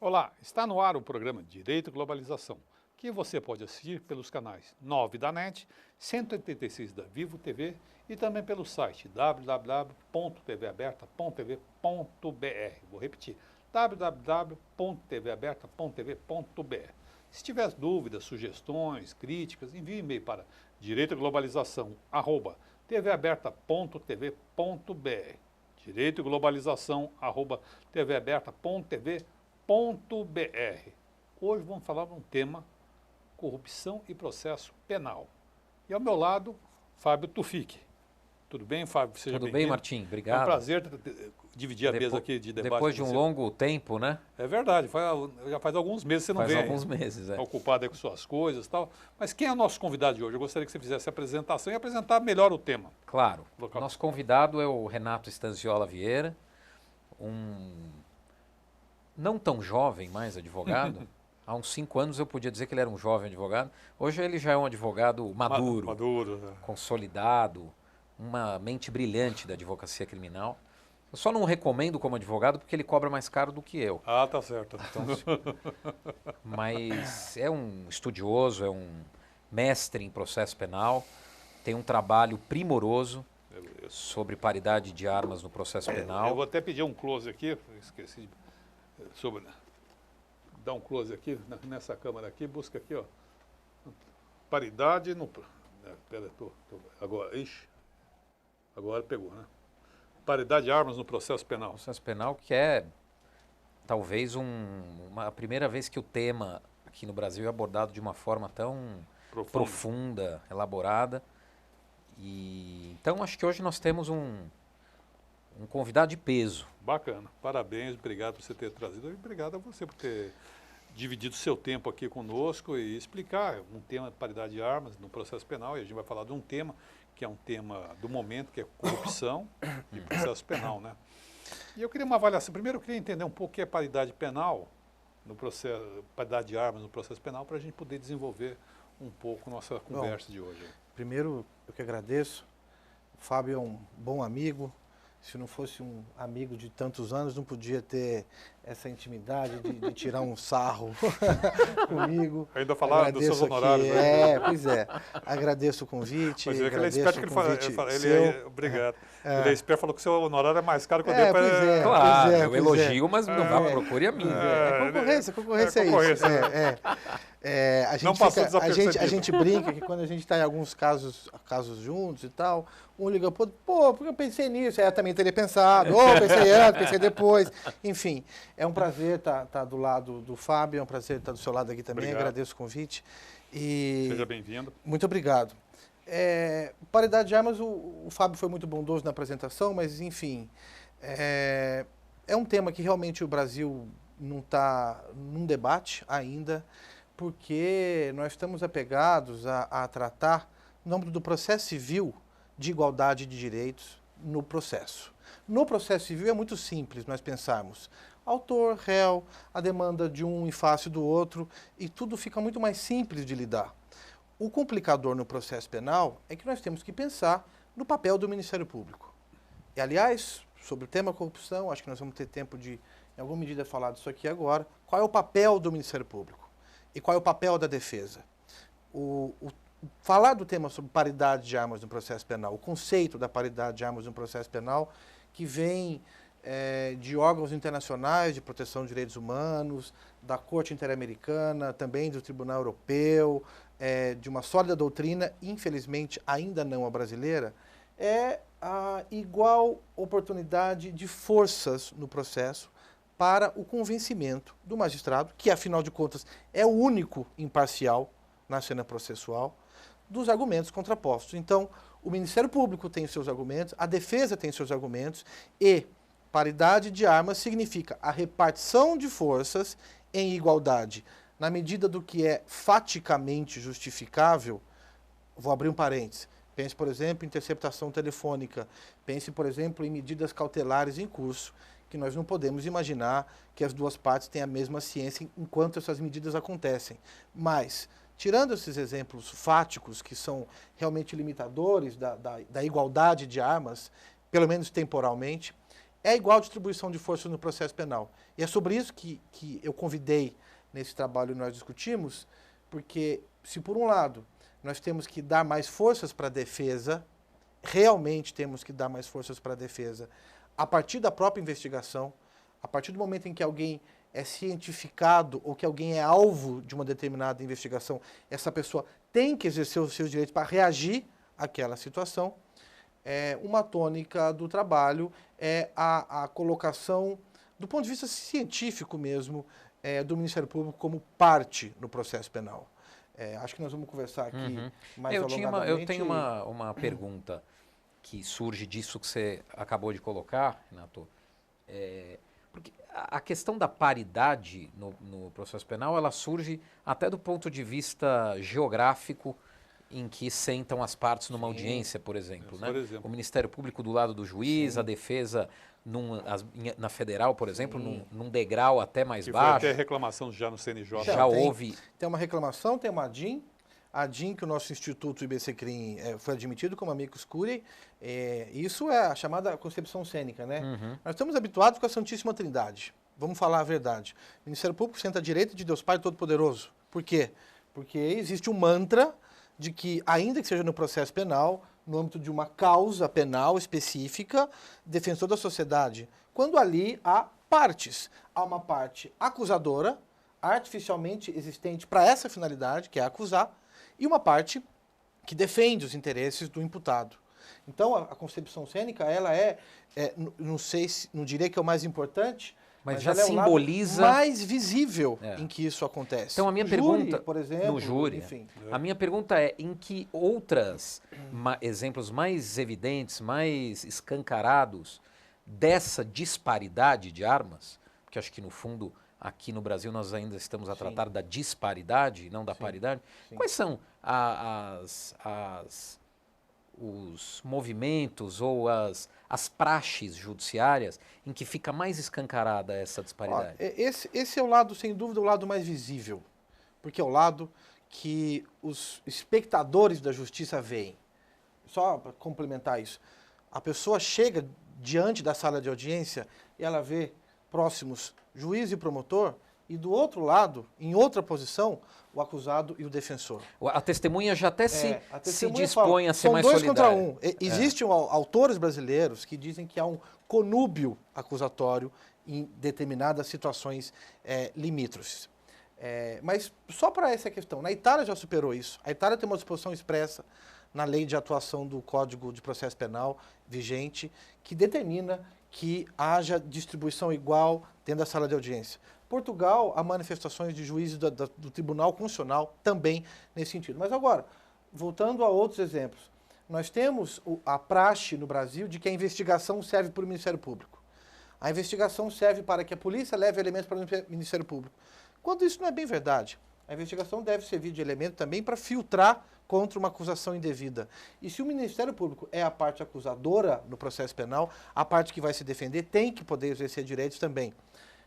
Olá, está no ar o programa Direito e Globalização, que você pode assistir pelos canais 9 da NET, 186 da Vivo TV e também pelo site www.tvaberta.tv.br. Vou repetir, www.tvaberta.tv.br. Se tiver dúvidas, sugestões, críticas, envie e-mail para direitoglobalização@tvaberta.tv.br. direitoglobalização@tvaberta.tv.br. Hoje vamos falar de um tema, corrupção e processo penal. E ao meu lado, Fábio Tufik. Tudo bem, Fábio? Seja Tudo bem, bem-vindo. Martim? Obrigado. É um prazer dividir a mesa aqui de debate. Depois de um longo tempo, né? É verdade, já faz alguns meses que você não vem. Faz alguns meses, Está ocupado aí com suas coisas e tal. Mas quem é o nosso convidado de hoje? Eu gostaria que você fizesse a apresentação e apresentar melhor o tema. Claro. Local. Nosso convidado é o Renato Stanciola Vieira, não tão jovem mais advogado. Há uns 5 anos eu podia dizer que ele era um jovem advogado. Hoje ele já é um advogado maduro, né? Consolidado, uma mente brilhante da advocacia criminal. Eu só não recomendo como advogado porque ele cobra mais caro do que eu. Ah, tá certo. Então, mas é um estudioso, é um mestre em processo penal, tem um trabalho primoroso sobre paridade de armas no processo penal. Eu vou até pedir um close aqui, esqueci sobre... Dá um close aqui, nessa câmera aqui, busca aqui, ó. Paridade no... Pera, agora, agora pegou, né? Paridade de armas no processo penal. Processo penal que é talvez a primeira vez que o tema aqui no Brasil é abordado de uma forma tão profunda, elaborada. E então acho que hoje nós temos um convidado de peso. Bacana, parabéns, obrigado por você ter trazido e obrigado a você por ter dividido seu tempo aqui conosco e explicar um tema de paridade de armas no processo penal. E a gente vai falar de um tema que é um tema do momento, que é corrupção e processo penal, né? E eu queria uma avaliação. Primeiro eu queria entender um pouco o que é paridade penal no processo, paridade de armas no processo penal, para a gente poder desenvolver um pouco nossa conversa de hoje. Primeiro, eu que agradeço. O Fábio é um bom amigo. Se não fosse um amigo de tantos anos, não podia ter essa intimidade de tirar um sarro comigo. Ainda falaram dos seus honorários. Pois é. Agradeço o convite. Mas ele é esperto que ele fala. Obrigado. Ele é esperto, falou que o seu honorário é mais caro que o dele. Claro, eu elogio, mas não vá, procure a mim. Concorrência é isso. A gente brinca que quando a gente está em alguns casos juntos e tal, um liga, pô, porque eu pensei nisso, eu também teria pensado, pensei antes, pensei depois, enfim. É um prazer estar do lado do Fábio, é um prazer estar do seu lado aqui também, obrigado. Agradeço o convite. Seja bem-vindo. Muito obrigado. Paridade de armas, o Fábio foi muito bondoso na apresentação, mas enfim, é um tema que realmente o Brasil não está num debate ainda, porque nós estamos apegados a tratar, no âmbito do processo civil, de igualdade de direitos no processo. No processo civil é muito simples nós pensarmos autor, réu, a demanda de um em face do outro, e tudo fica muito mais simples de lidar. O complicador no processo penal é que nós temos que pensar no papel do Ministério Público. E, aliás, sobre o tema corrupção, acho que nós vamos ter tempo de, em alguma medida, falar disso aqui agora. Qual é o papel do Ministério Público? E qual é o papel da defesa? Falar do tema sobre paridade de armas no processo penal, o conceito da paridade de armas no processo penal, que vem de órgãos internacionais de proteção de direitos humanos, da Corte Interamericana, também do Tribunal Europeu, de uma sólida doutrina, infelizmente ainda não a brasileira, é a igual oportunidade de forças no processo para o convencimento do magistrado, que afinal de contas é o único imparcial na cena processual, dos argumentos contrapostos. Então, o Ministério Público tem seus argumentos, a defesa tem seus argumentos, e paridade de armas significa a repartição de forças em igualdade, na medida do que é faticamente justificável. Vou abrir um parênteses. Pense, por exemplo, em interceptação telefônica. Pense, por exemplo, em medidas cautelares em curso, que nós não podemos imaginar que as duas partes têm a mesma ciência enquanto essas medidas acontecem. Mas, tirando esses exemplos fáticos, que são realmente limitadores da igualdade de armas, pelo menos temporalmente, é igual distribuição de forças no processo penal. E é sobre isso que eu convidei nesse trabalho que nós discutimos, porque se por um lado nós temos que dar mais forças para a defesa, realmente temos que dar mais forças para a defesa, a partir da própria investigação, a partir do momento em que alguém é cientificado ou que alguém é alvo de uma determinada investigação, essa pessoa tem que exercer os seus direitos para reagir àquela situação. Uma tônica do trabalho é a colocação, do ponto de vista científico mesmo, do Ministério Público como parte no processo penal. Acho que nós vamos conversar aqui mais alongadamente. Eu tenho uma pergunta que surge disso que você acabou de colocar, Renato. Porque a questão da paridade no processo penal, ela surge até do ponto de vista geográfico, em que sentam as partes numa audiência, por exemplo, né? Por exemplo. O Ministério Público do lado do juiz, a defesa na federal, por exemplo, num degrau até mais baixo. Foi até reclamação já no CNJ. Já houve. Tem uma reclamação, tem uma ADIM, que o nosso Instituto IBC-CRIM foi admitido como amicus curiae. Isso é a chamada concepção cênica, né? Nós estamos habituados com a Santíssima Trindade. Vamos falar a verdade. O Ministério Público senta à direita de Deus Pai Todo-Poderoso. Por quê? Porque existe um mantra de que, ainda que seja no processo penal, no âmbito de uma causa penal específica, defensor da sociedade, quando ali há partes. Há uma parte acusadora, artificialmente existente para essa finalidade, que é acusar, e uma parte que defende os interesses do imputado. Então, a concepção cênica, ela não diria que é o mais importante, mas já ela simboliza é o lado mais visível em que isso acontece. Então a minha pergunta, júri, por exemplo, no júri, enfim. A minha pergunta é em que outros exemplos mais evidentes, mais escancarados dessa disparidade de armas, porque acho que no fundo aqui no Brasil nós ainda estamos a tratar da disparidade, não da paridade. Quais são os movimentos ou as praxes judiciárias em que fica mais escancarada essa disparidade? Esse é o lado, sem dúvida, o lado mais visível, porque é o lado que os espectadores da justiça veem. Só para complementar isso, a pessoa chega diante da sala de audiência e ela vê próximos juiz e promotor, e do outro lado, em outra posição, o acusado e o defensor. A testemunha já até se dispõe a ser mais solidária. São dois contra um. Existem autores brasileiros que dizem que há um conúbio acusatório em determinadas situações limítrofes. Mas só para essa questão, na Itália já superou isso. A Itália tem uma disposição expressa na lei de atuação do Código de Processo Penal vigente que determina que haja distribuição igual dentro da sala de audiência. Portugal, há manifestações de juízes do Tribunal Constitucional também nesse sentido. Mas agora, voltando a outros exemplos, nós temos a praxe no Brasil de que a investigação serve para o Ministério Público. A investigação serve para que a polícia leve elementos para o Ministério Público. Quando isso não é bem verdade. A investigação deve servir de elemento também para filtrar contra uma acusação indevida. E se o Ministério Público é a parte acusadora no processo penal, a parte que vai se defender tem que poder exercer direitos também.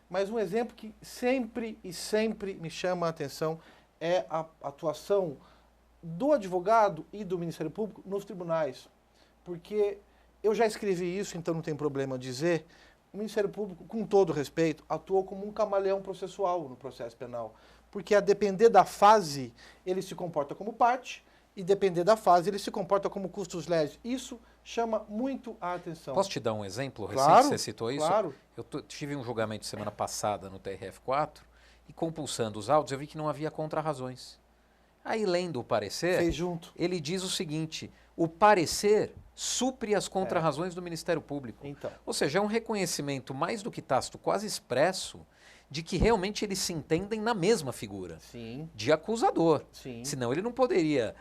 Mas um exemplo que sempre me chama a atenção é a atuação do advogado e do Ministério Público nos tribunais. Porque eu já escrevi isso, então não tem problema dizer, o Ministério Público, com todo respeito, atuou como um camaleão processual no processo penal. Porque a depender da fase, ele se comporta como parte, e depender da fase, ele se comporta como custos legis. Isso chama muito a atenção. Posso te dar um exemplo recente? Claro, você citou isso? Claro. Eu tive um julgamento semana passada no TRF4 e compulsando os autos eu vi que não havia contrarrazões. Aí lendo o parecer, fez junto. Ele diz o seguinte, o parecer supre as contrarrazões do Ministério Público. Então. Ou seja, é um reconhecimento mais do que tácito, quase expresso, de que realmente eles se entendem na mesma figura. Sim. De acusador. Sim. Senão ele não poderia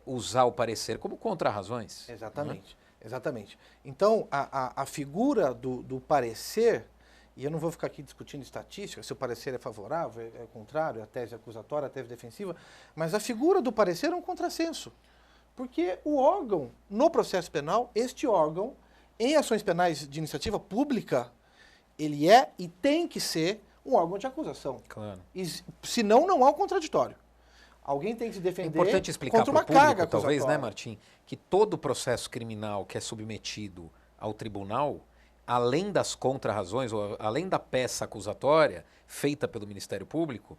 usar o parecer como contrarrazões. Exatamente. Exatamente. Então, a figura do parecer, e eu não vou ficar aqui discutindo estatística, se o parecer é favorável, é contrário, a tese acusatória, a tese defensiva, mas a figura do parecer é um contrassenso. Porque o órgão, no processo penal, este órgão, em ações penais de iniciativa pública, ele é e tem que ser um órgão de acusação. Claro. Senão, não há um contraditório. Alguém tem que se defender contra uma carga acusatória. É importante explicar para o público, talvez, né, Martim, que todo processo criminal que é submetido ao tribunal, além das contrarrazões, ou além da peça acusatória feita pelo Ministério Público,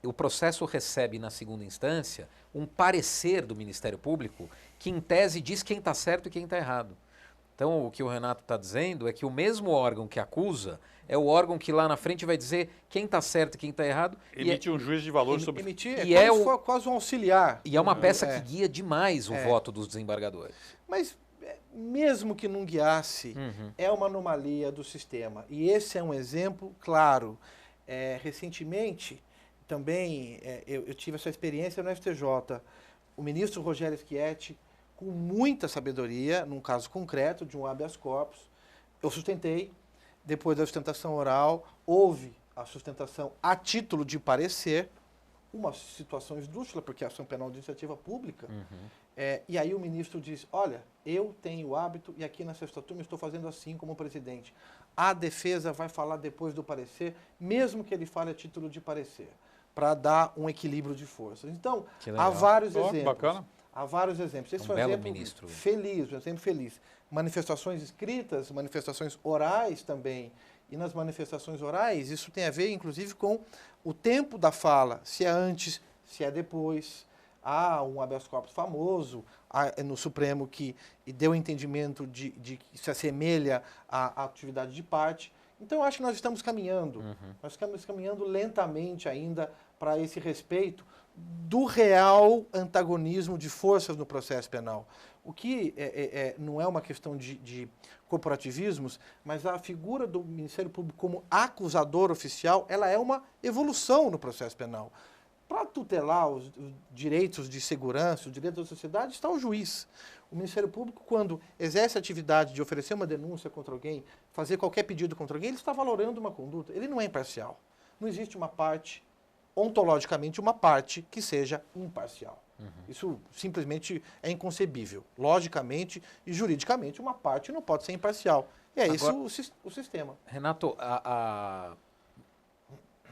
o processo recebe, na segunda instância, um parecer do Ministério Público que, em tese, diz quem está certo e quem está errado. Então, o que o Renato está dizendo é que o mesmo órgão que acusa é o órgão que lá na frente vai dizer quem está certo e quem está errado. Emite um juízo de valor sobre... Emitir quase um auxiliar. E é uma peça que guia demais o voto dos desembargadores. Mas, mesmo que não guiasse, é uma anomalia do sistema. E esse é um exemplo claro. Recentemente, também, eu tive essa experiência no STJ. O ministro Rogério Schietti, com muita sabedoria, num caso concreto de um habeas corpus, eu sustentei. Depois da sustentação oral, houve a sustentação a título de parecer, uma situação esdrúxula, porque a ação penal de iniciativa pública. E aí o ministro diz, olha, eu tenho o hábito e aqui na sexta turma estou fazendo assim como presidente. A defesa vai falar depois do parecer, mesmo que ele fale a título de parecer, para dar um equilíbrio de forças. Então, há vários exemplos. Bacana. Há vários exemplos. Esse foi um exemplo feliz, um exemplo feliz. Manifestações escritas, manifestações orais também. E nas manifestações orais, isso tem a ver, inclusive, com o tempo da fala, se é antes, se é depois. Há um habeas corpus famoso no Supremo que deu entendimento de que se assemelha à atividade de parte. Então, eu acho que nós estamos caminhando. Nós estamos caminhando lentamente ainda para esse respeito do real antagonismo de forças no processo penal. O que não é uma questão de corporativismos, mas a figura do Ministério Público como acusador oficial, ela é uma evolução no processo penal. Para tutelar os direitos de segurança, os direitos da sociedade, está o juiz. O Ministério Público, quando exerce a atividade de oferecer uma denúncia contra alguém, fazer qualquer pedido contra alguém, ele está valorando uma conduta. Ele não é imparcial. Não existe uma parte, ontologicamente, uma parte que seja imparcial. Isso simplesmente é inconcebível. Logicamente e juridicamente, uma parte não pode ser imparcial. E é isso o sistema. Renato,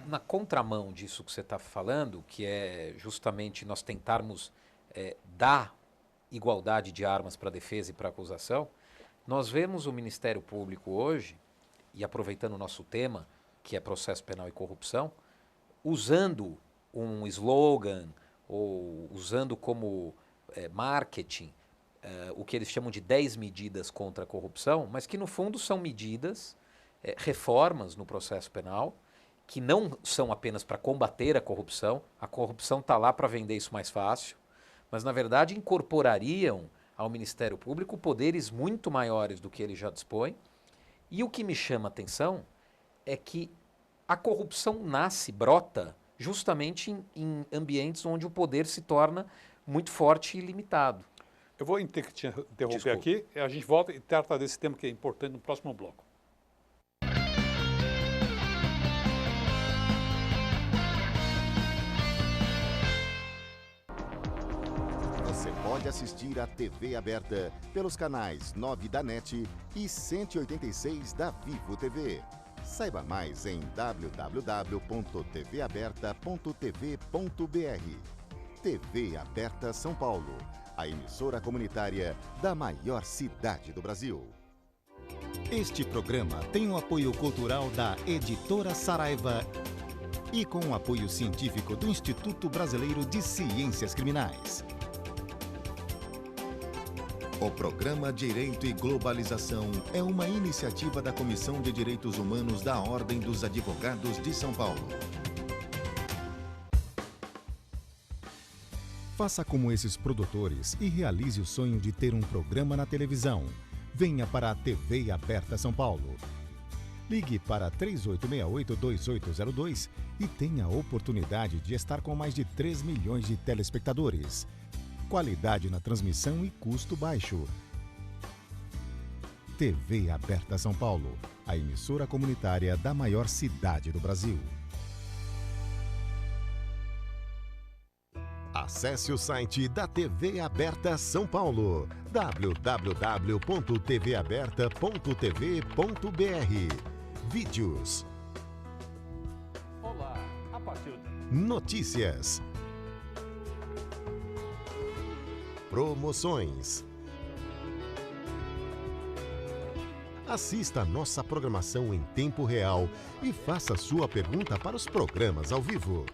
na contramão disso que você está falando, que é justamente nós tentarmos dar igualdade de armas para a defesa e para a acusação, nós vemos o Ministério Público hoje, e aproveitando o nosso tema, que é processo penal e corrupção, usando um slogan ou usando como marketing o que eles chamam de 10 medidas contra a corrupção, mas que no fundo são medidas, reformas no processo penal, que não são apenas para combater a corrupção está lá para vender isso mais fácil, mas na verdade incorporariam ao Ministério Público poderes muito maiores do que ele já dispõe. E o que me chama a atenção é que a corrupção brota justamente em ambientes onde o poder se torna muito forte e limitado. Eu vou ter que te interromper aqui, a gente volta e trata desse tema que é importante no próximo bloco. Você pode assistir a TV aberta pelos canais 9 da NET e 186 da Vivo TV. Saiba mais em www.tvaberta.tv.br. TV Aberta São Paulo, a emissora comunitária da maior cidade do Brasil. Este programa tem o apoio cultural da Editora Saraiva e com o apoio científico do Instituto Brasileiro de Ciências Criminais. O programa Direito e Globalização é uma iniciativa da Comissão de Direitos Humanos da Ordem dos Advogados de São Paulo. Faça como esses produtores e realize o sonho de ter um programa na televisão. Venha para a TV Aberta São Paulo. Ligue para 3868-2802 e tenha a oportunidade de estar com mais de 3 milhões de telespectadores. Qualidade na transmissão e custo baixo. TV Aberta São Paulo, a emissora comunitária da maior cidade do Brasil. Acesse o site da TV Aberta São Paulo, www.tvaberta.tv.br. Vídeos. Olá, a partir de... Notícias. Promoções. Assista a nossa programação em tempo real e faça sua pergunta para os programas ao vivo.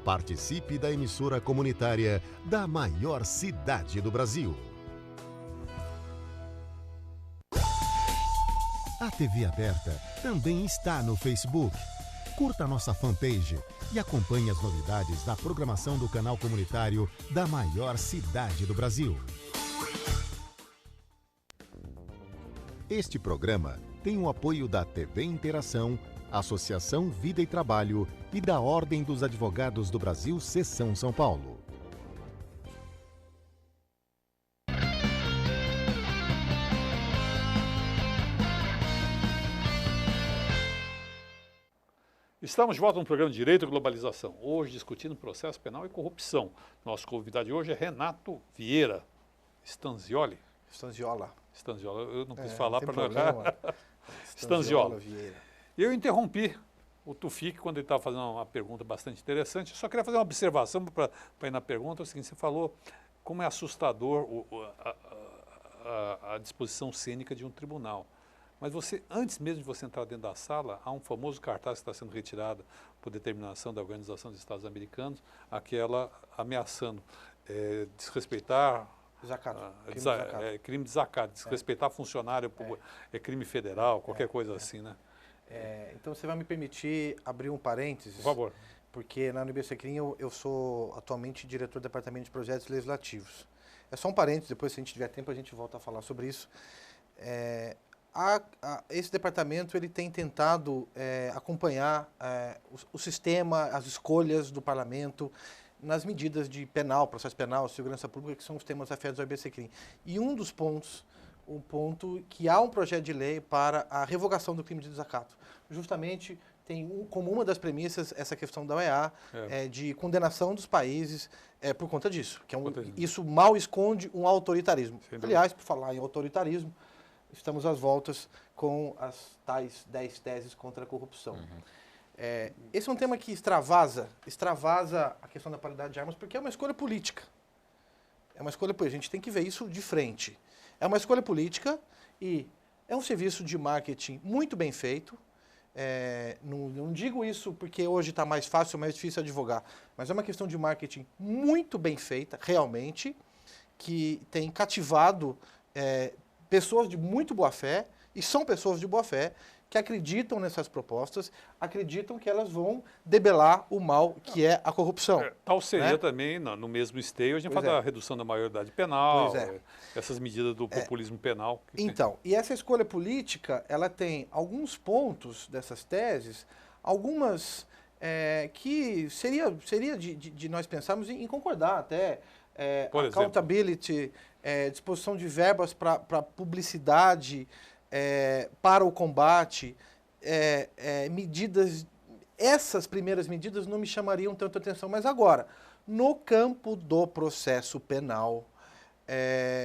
Participe da emissora comunitária da maior cidade do Brasil. A TV Aberta também está no Facebook. Curta nossa fanpage e acompanhe as novidades da programação do canal comunitário da maior cidade do Brasil. Este programa tem o apoio da TV Interação, Associação Vida e Trabalho e da Ordem dos Advogados do Brasil, Seção São Paulo. Estamos de volta no programa Direito e Globalização, hoje discutindo processo penal e corrupção. Nosso convidado de hoje é Renato Vieira Stanziola. Stanziola, eu não quis falar para não. Stanziola Vieira. Eu interrompi o Tufik quando ele estava fazendo uma pergunta bastante interessante. Eu só queria fazer uma observação para ir na pergunta. É o seguinte, você falou como é assustador a disposição cênica de um tribunal. Mas você, antes mesmo de você entrar dentro da sala, há um famoso cartaz que está sendo retirado por determinação da Organização dos Estados Americanos, aquela ameaçando desrespeitar... Desacato. Crime de desacato. Desrespeitar funcionário é crime federal, qualquer coisa assim, né? Então você vai me permitir abrir um parênteses? Por favor. Porque na UniBCrim eu sou atualmente diretor do Departamento de Projetos Legislativos. É só um parênteses, depois se a gente tiver tempo a gente volta a falar sobre isso. Esse departamento ele tem tentado acompanhar o sistema, as escolhas do parlamento nas medidas de penal, processo penal, segurança pública, que são os temas afetos ao UniBCrim. E um dos pontos, um ponto que há um projeto de lei para a revogação do crime de desacato. Justamente tem como uma das premissas essa questão da OEA, de condenação dos países por conta disso. Isso mal esconde um autoritarismo. Aliás, por falar em autoritarismo, estamos às voltas com as tais 10 teses contra a corrupção. Esse é um tema que extravasa a questão da paridade de armas, porque é uma escolha política. A gente tem que ver isso de frente. É uma escolha política e é um serviço de marketing muito bem feito. Não digo isso porque hoje está mais fácil ou mais difícil advogar, mas é uma questão de marketing muito bem feita, realmente, que tem cativado pessoas de muito boa fé, e são pessoas de boa fé, que acreditam nessas propostas, acreditam que elas vão debelar o mal que é a corrupção. Tal seria também, no mesmo esteio, a gente fala da redução da maioridade penal, essas medidas do populismo penal. Então, e essa escolha política, ela tem alguns pontos dessas teses, algumas que seria de nós pensarmos em concordar até. Accountability, disposição de verbas para publicidade, para o combate, medidas, essas primeiras medidas não me chamariam tanto atenção, mas agora, no campo do processo penal,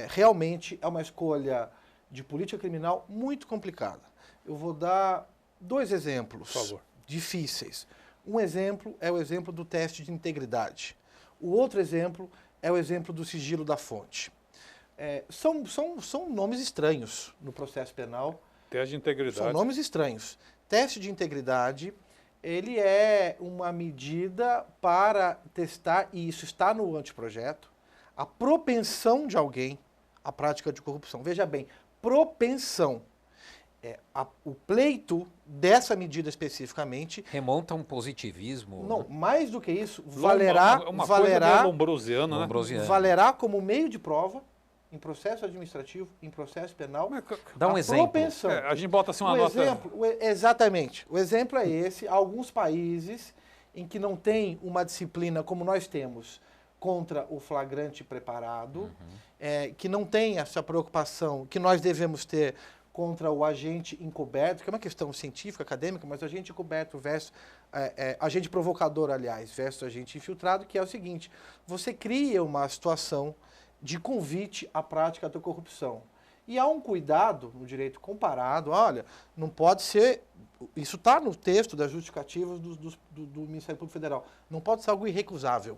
realmente é uma escolha de política criminal muito complicada. Eu vou dar 2 exemplos difíceis. Um exemplo é o exemplo do teste de integridade. O outro exemplo é o exemplo do sigilo da fonte. São nomes estranhos no processo penal. Teste de integridade. São nomes estranhos. Teste de integridade, ele é uma medida para testar, e isso está no anteprojeto, a propensão de alguém à prática de corrupção. Veja bem, propensão. O pleito dessa medida especificamente... Remonta a um positivismo. Não, mais do que isso, valerá como meio de prova em processo administrativo, em processo penal. Dá um exemplo. Propensão. A gente bota assim uma nota... Exatamente. O exemplo é esse. Alguns países em que não tem uma disciplina como nós temos contra o flagrante preparado, que não tem essa preocupação que nós devemos ter contra o agente encoberto, que é uma questão científica, acadêmica, mas agente encoberto versus agente provocador, aliás, versus agente infiltrado, que é o seguinte: você cria uma situação de convite à prática da corrupção. E há um cuidado no direito comparado, olha, não pode ser, isso está no texto das justificativas do Ministério Público Federal, não pode ser algo irrecusável.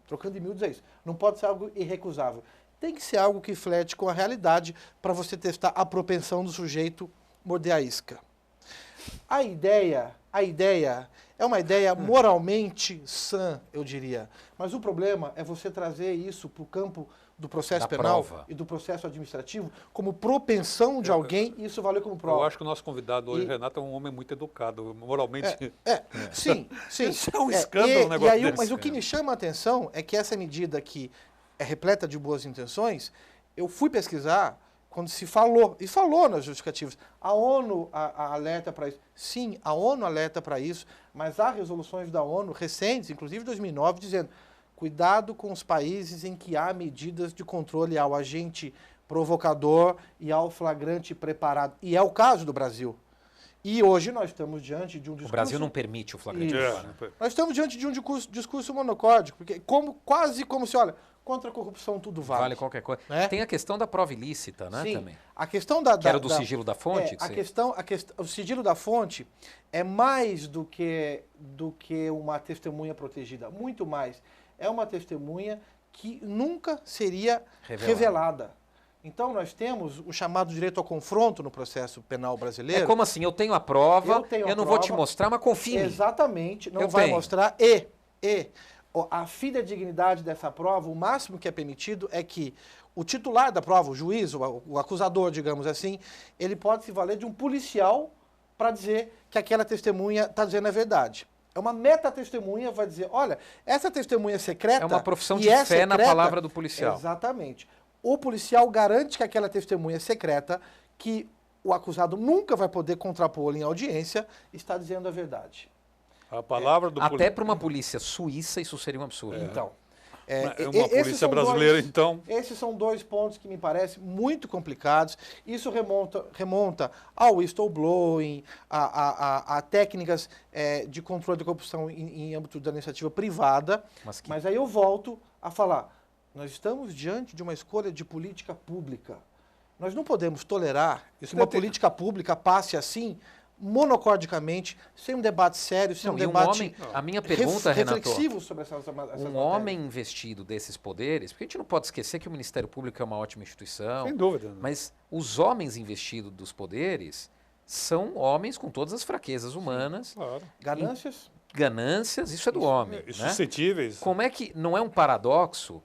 Trocando em miúdos é isso, não pode ser algo irrecusável. tem que ser algo que flete com a realidade para você testar a propensão do sujeito morder a isca. A ideia é uma ideia moralmente sã, eu diria. Mas o problema é você trazer isso para o campo do processo penal e do processo administrativo como propensão de alguém e isso valer como prova. Eu acho que o nosso convidado hoje, Renato, é um homem muito educado, moralmente. Sim. Isso é um escândalo, um negócio desse. Mas o que me chama a atenção é que essa medida que é repleta de boas intenções, eu fui pesquisar quando se falou, e falou nas justificativas, a ONU alerta para isso. Sim, a ONU alerta para isso, mas há resoluções da ONU recentes, inclusive 2009, dizendo cuidado com os países em que há medidas de controle ao agente provocador e ao flagrante preparado. E é o caso do Brasil. E hoje nós estamos diante de um discurso... O Brasil não permite o flagrante preparado. Nós estamos diante de um discurso monocórdico, porque quase como se, olha, contra a corrupção tudo vale. Vale qualquer coisa. Tem a questão da prova ilícita, né, Sim, também. A questão que era do sigilo da fonte? O sigilo da fonte é mais do que uma testemunha protegida, muito mais. É uma testemunha que nunca seria revelada. Então, nós temos o chamado direito ao confronto no processo penal brasileiro. É como assim, eu tenho a prova, eu não vou te mostrar, mas confia em mim. Exatamente, não eu vai tenho. mostrar. A fidedignidade dessa prova, o máximo que é permitido é que o titular da prova, o juiz, o acusador, digamos assim, ele pode se valer de um policial para dizer que aquela testemunha está dizendo a verdade. É uma meta-testemunha, vai dizer, olha, essa testemunha secreta... É uma profissão de fé secreta, na palavra do policial. Exatamente. O policial garante que aquela testemunha secreta, que o acusado nunca vai poder contrapor em audiência, está dizendo a verdade. A palavra do Até para uma polícia suíça isso seria um absurdo. Então... uma polícia brasileira, então... Esses são dois pontos que me parecem muito complicados. Isso remonta ao whistleblowing, a técnicas de controle de corrupção em âmbito da iniciativa privada. Mas aí eu volto a falar, nós estamos diante de uma escolha de política pública. Nós não podemos tolerar que uma política pública passe assim, monocordicamente, sem um debate sério, sem um debate a minha pergunta, reflexivo Renato, sobre essas homem investido desses poderes, porque a gente não pode esquecer que o Ministério Público é uma ótima instituição. Sem dúvida. Mas os homens investidos dos poderes são homens com todas as fraquezas humanas. Claro. Ganâncias, isso é do homem. E suscetíveis. Como é que não é um paradoxo,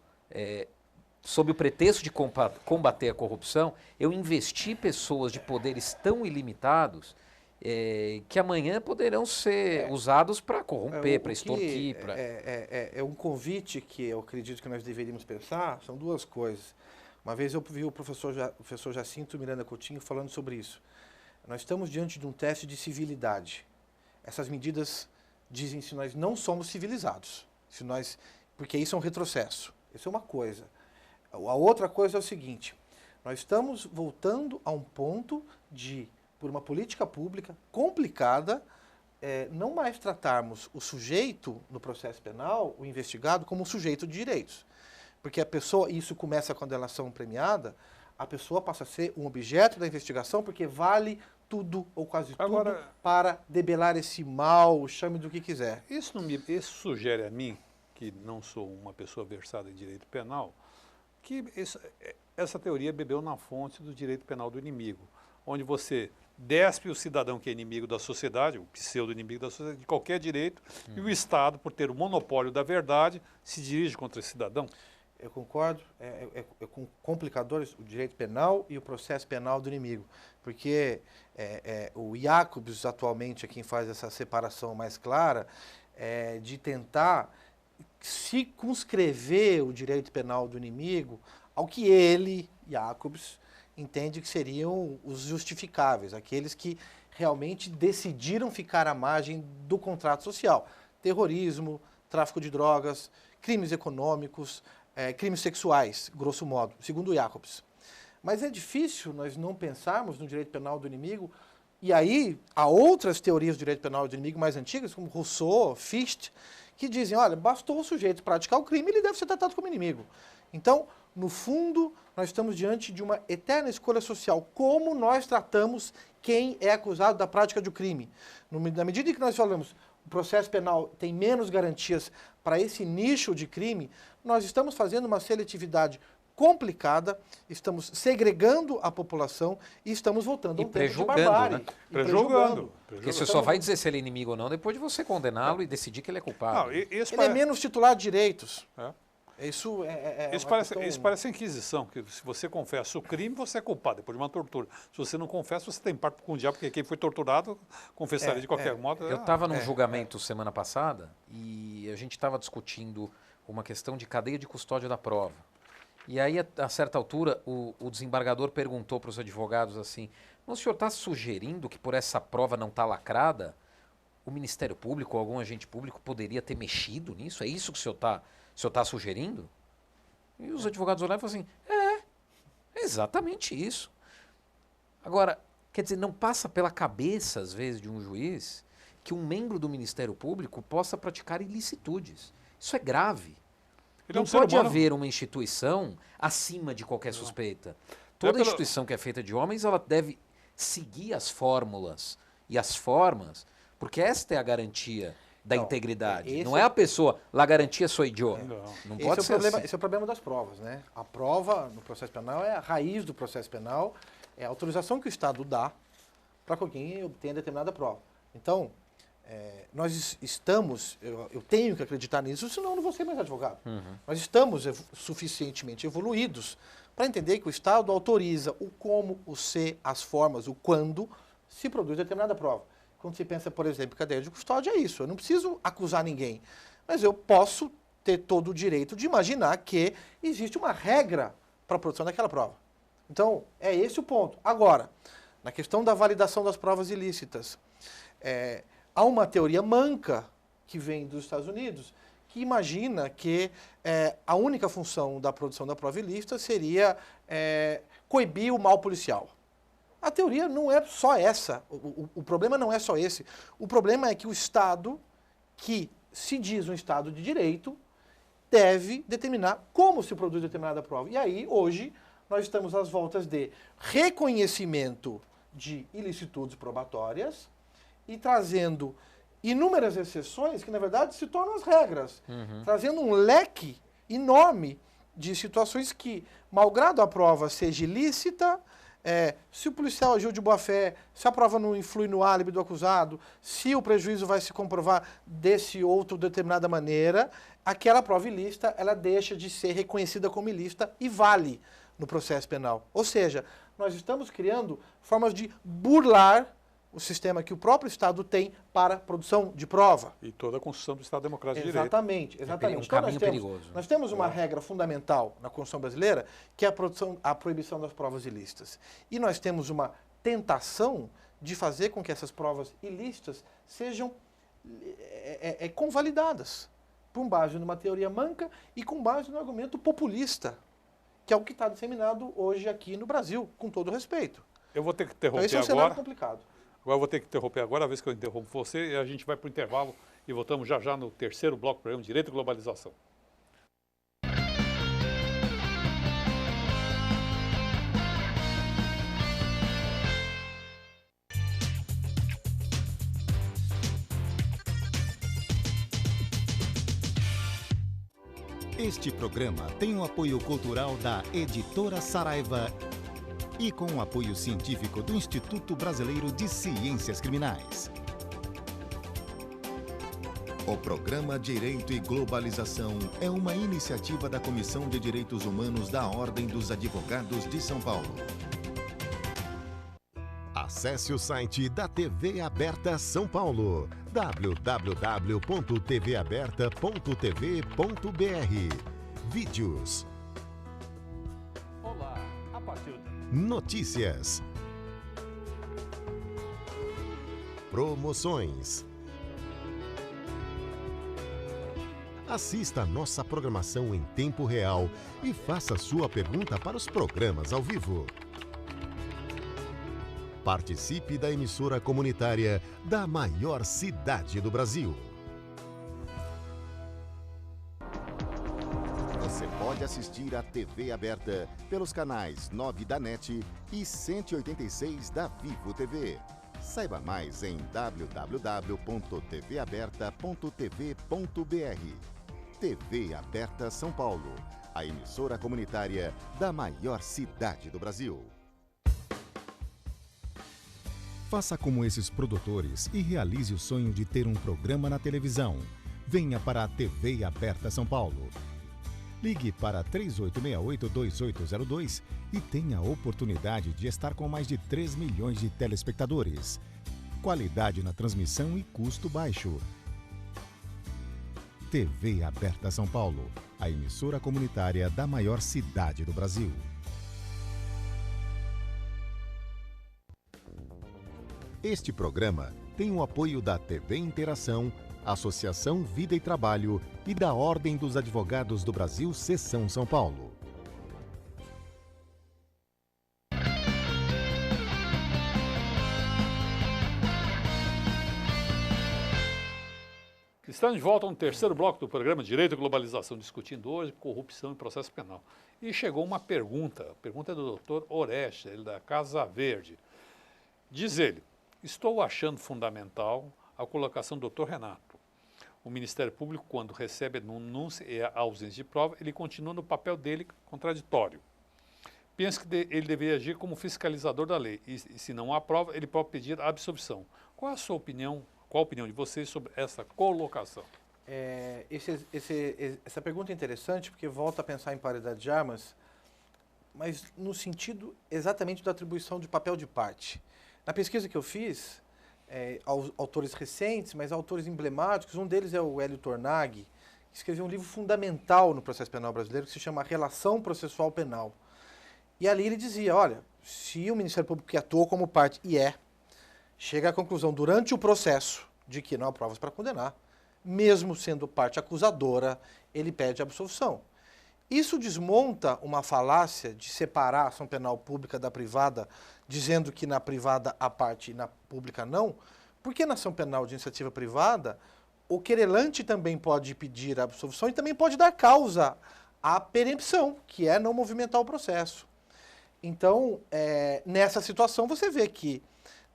sob o pretexto de combater a corrupção, eu investir pessoas de poderes tão ilimitados que amanhã poderão ser usados para corromper, para extorquir. É um convite que eu acredito que nós deveríamos pensar, são duas coisas. Uma vez eu vi o professor Jacinto Miranda Coutinho falando sobre isso. Nós estamos diante de um teste de civilidade. Essas medidas dizem se nós não somos civilizados, porque isso é um retrocesso. Isso é uma coisa. A outra coisa é o seguinte, nós estamos voltando a um ponto de, por uma política pública complicada, não mais tratarmos o sujeito no processo penal, o investigado, como um sujeito de direitos. Porque a pessoa, e isso começa com a delação premiada, a pessoa passa a ser um objeto da investigação porque vale tudo ou quase tudo para debelar esse mal, chame do que quiser. Isso sugere a mim, que não sou uma pessoa versada em direito penal, que essa teoria bebeu na fonte do direito penal do inimigo, onde você despe o cidadão que é inimigo da sociedade, o pseudo-inimigo da sociedade, de qualquer direito, e o Estado, por ter o monopólio da verdade, se dirige contra esse cidadão. Eu concordo, com complicadores o direito penal e o processo penal do inimigo, porque o Jacobs atualmente é quem faz essa separação mais clara, de tentar circunscrever o direito penal do inimigo ao que ele, Jacobs, entende que seriam os justificáveis, aqueles que realmente decidiram ficar à margem do contrato social. Terrorismo, tráfico de drogas, crimes econômicos, crimes sexuais, grosso modo, segundo Jacobs. Mas é difícil nós não pensarmos no direito penal do inimigo, e aí há outras teorias do direito penal do inimigo mais antigas, como Rousseau, Fichte, que dizem, olha, bastou o sujeito praticar o crime, ele deve ser tratado como inimigo. Então, no fundo, nós estamos diante de uma eterna escolha social. Como nós tratamos quem é acusado da prática de um crime? Na medida em que nós falamos o processo penal tem menos garantias para esse nicho de crime, nós estamos fazendo uma seletividade complicada, estamos segregando a população e estamos voltando a um tempo de barbárie. Né? Prejulgando. Porque você só vai dizer se ele é inimigo ou não depois de você condená-lo e decidir que ele é culpado. Não, ele é menos titular de direitos. Isso Isso parece a Inquisição, que se você confessa o crime, você é culpado, depois de uma tortura. Se você não confessa, você tem parte com o diabo, porque quem foi torturado confessaria de qualquer modo. Eu estava num julgamento semana passada e a gente estava discutindo uma questão de cadeia de custódia da prova. E aí, a certa altura, o desembargador perguntou para os advogados assim, o senhor está sugerindo que por essa prova não está lacrada, o Ministério Público ou algum agente público poderia ter mexido nisso? É isso que o senhor está sugerindo? E os advogados olharam e falaram assim, é exatamente isso. Agora, quer dizer, não passa pela cabeça, às vezes, de um juiz que um membro do Ministério Público possa praticar ilicitudes. Isso é grave. Não pode haver uma instituição acima de qualquer suspeita. Toda instituição que é feita de homens, ela deve seguir as fórmulas e as formas, porque esta é a garantia da integridade. Não é a pessoa, la garantia sou eu. Não pode ser assim. Esse é o problema das provas, né? A prova no processo penal é a raiz do processo penal, é a autorização que o Estado dá para que alguém obtenha determinada prova. Então, nós estamos, eu tenho que acreditar nisso, senão eu não vou ser mais advogado. Nós estamos suficientemente evoluídos para entender que o Estado autoriza o como, o se, as formas, o quando se produz determinada prova. Quando se pensa, por exemplo, cadeia de custódia, é isso. Eu não preciso acusar ninguém, mas eu posso ter todo o direito de imaginar que existe uma regra para a produção daquela prova. Então, é esse o ponto. Agora, na questão da validação das provas ilícitas, há uma teoria manca que vem dos Estados Unidos que imagina que a única função da produção da prova ilícita seria coibir o mal policial. A teoria não é só essa, o problema não é só esse. O problema é que o Estado, que se diz um Estado de direito, deve determinar como se produz determinada prova. E aí, hoje, nós estamos às voltas de reconhecimento de ilicitudes probatórias e trazendo inúmeras exceções que, na verdade, se tornam as regras. Trazendo um leque enorme de situações que, malgrado a prova seja ilícita, se o policial agiu de boa fé, se a prova não influi no álibi do acusado, se o prejuízo vai se comprovar desse outro determinada maneira, aquela prova ilícita, ela deixa de ser reconhecida como ilícita e vale no processo penal. Ou seja, nós estamos criando formas de burlar o sistema que o próprio Estado tem para a produção de prova. E toda a Constituição do Estado Democrático de Direito. Exatamente. Um caminho perigoso. Nós temos uma regra fundamental na Constituição brasileira, que é a proibição das provas ilícitas. E nós temos uma tentação de fazer com que essas provas ilícitas sejam convalidadas, com base numa teoria manca e com base no argumento populista, que é o que está disseminado hoje aqui no Brasil, com todo respeito. Eu vou ter que interromper agora. Esse é um cenário complicado. Agora eu vou ter que interromper agora, a vez que eu interrompo você, e a gente vai para o intervalo e voltamos já no terceiro bloco do programa Direito e Globalização. Este programa tem o apoio cultural da Editora Saraiva e com o apoio científico do Instituto Brasileiro de Ciências Criminais. O programa Direito e Globalização é uma iniciativa da Comissão de Direitos Humanos da Ordem dos Advogados de São Paulo. Acesse o site da TV Aberta São Paulo, www.tvaberta.tv.br. Vídeos. Olá, a partir de... Notícias. Promoções. Assista a nossa programação em tempo real e faça sua pergunta para os programas ao vivo. Participe da emissora comunitária da maior cidade do Brasil. Você pode assistir a TV Aberta pelos canais 9 da NET e 186 da Vivo TV. Saiba mais em www.tvaberta.tv.br. TV Aberta São Paulo, a emissora comunitária da maior cidade do Brasil. Faça como esses produtores e realize o sonho de ter um programa na televisão. Venha para a TV Aberta São Paulo. Ligue para 3868-2802 e tenha a oportunidade de estar com mais de 3 milhões de telespectadores. Qualidade na transmissão e custo baixo. TV Aberta São Paulo, a emissora comunitária da maior cidade do Brasil. Este programa tem o apoio da TV Interação, Associação Vida e Trabalho e da Ordem dos Advogados do Brasil, Seção São Paulo. Estamos de volta no terceiro bloco do programa Direito e Globalização, discutindo hoje corrupção e processo penal. E chegou uma pergunta, a pergunta é do Dr. Oreste, ele da Casa Verde. Diz ele, estou achando fundamental a colocação do Dr. Renato. O Ministério Público, quando recebe a denúncia e a ausência de prova, ele continua no papel dele contraditório. Penso que ele deveria agir como fiscalizador da lei e se não há prova, ele pode pedir a absolvição. Qual a sua opinião? Qual a opinião de vocês sobre essa colocação? Essa pergunta é interessante porque volta a pensar em paridade de armas, mas no sentido exatamente da atribuição de papel de parte. Na pesquisa que eu fiz, autores recentes, mas autores emblemáticos, um deles é o Hélio Tornag, que escreveu um livro fundamental no processo penal brasileiro que se chama Relação Processual Penal. E ali ele dizia, olha, se o Ministério Público que atuou como parte, chega à conclusão durante o processo de que não há provas para condenar, mesmo sendo parte acusadora, ele pede absolvição. Isso desmonta uma falácia de separar a ação penal pública da privada, dizendo que na privada há parte e na pública não, porque na ação penal de iniciativa privada, o querelante também pode pedir a absolvição e também pode dar causa à perempção, que é não movimentar o processo. Então, nessa situação, você vê que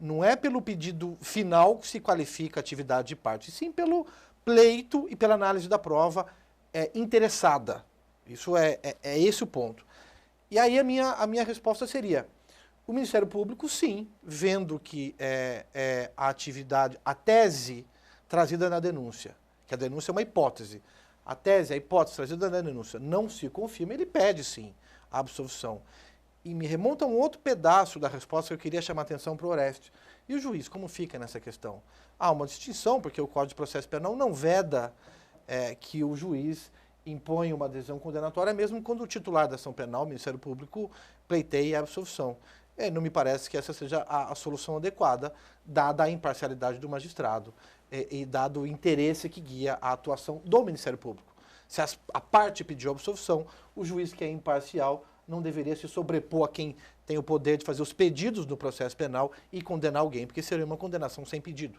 não é pelo pedido final que se qualifica a atividade de parte, sim pelo pleito e pela análise da prova interessada. Isso é esse o ponto. E aí a minha resposta seria, o Ministério Público, sim, vendo que a atividade, a tese trazida na denúncia, que a denúncia é uma hipótese, a hipótese trazida na denúncia não se confirma, ele pede, sim, a absolvição. E me remonta a um outro pedaço da resposta que eu queria chamar a atenção para o Oreste. E o juiz, como fica nessa questão? Há uma distinção, porque o Código de Processo Penal não veda que o juiz impõe uma adesão condenatória, mesmo quando o titular da ação penal, o Ministério Público, pleiteia a absolvição. Não me parece que essa seja a solução adequada, dada a imparcialidade do magistrado e dado o interesse que guia a atuação do Ministério Público. Se a parte pediu a absolvição, o juiz que é imparcial não deveria se sobrepor a quem tem o poder de fazer os pedidos no processo penal e condenar alguém, porque seria uma condenação sem pedido.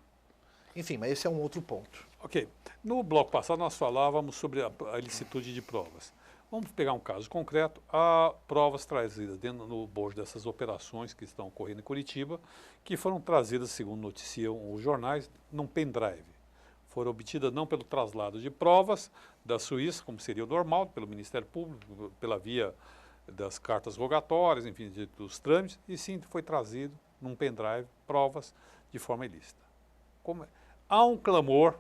Enfim, mas esse é um outro ponto. Ok. No bloco passado nós falávamos sobre a ilicitude de provas. Vamos pegar um caso concreto. Há provas trazidas dentro no bojo dessas operações que estão ocorrendo em Curitiba, que foram trazidas, segundo noticiam os jornais, num pendrive. Foram obtidas não pelo traslado de provas da Suíça, como seria o normal, pelo Ministério Público, pela via das cartas rogatórias, enfim, dos trâmites, e sim foi trazido num pendrive provas de forma ilícita. Há um clamor,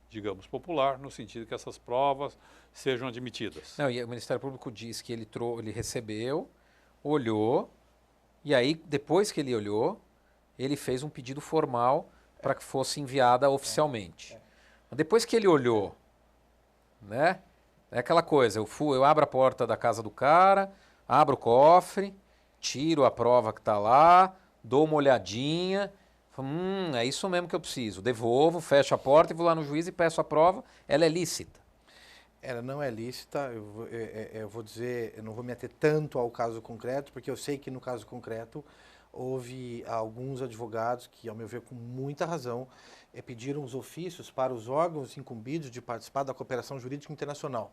digamos, popular, no sentido que essas provas sejam admitidas. Não, e o Ministério Público diz que ele recebeu, olhou, e aí, depois que ele olhou, ele fez um pedido formal para que fosse enviada oficialmente. Depois que ele olhou, né, é aquela coisa, eu abro a porta da casa do cara, abro o cofre, tiro a prova que está lá, dou uma olhadinha, falo, é isso mesmo que eu preciso. Devolvo, fecho a porta e vou lá no juiz e peço a prova. Ela é lícita? Ela não é lícita, eu vou dizer, eu não vou me ater tanto ao caso concreto, porque eu sei que no caso concreto houve alguns advogados que, ao meu ver, com muita razão, pediram os ofícios para os órgãos incumbidos de participar da cooperação jurídica internacional.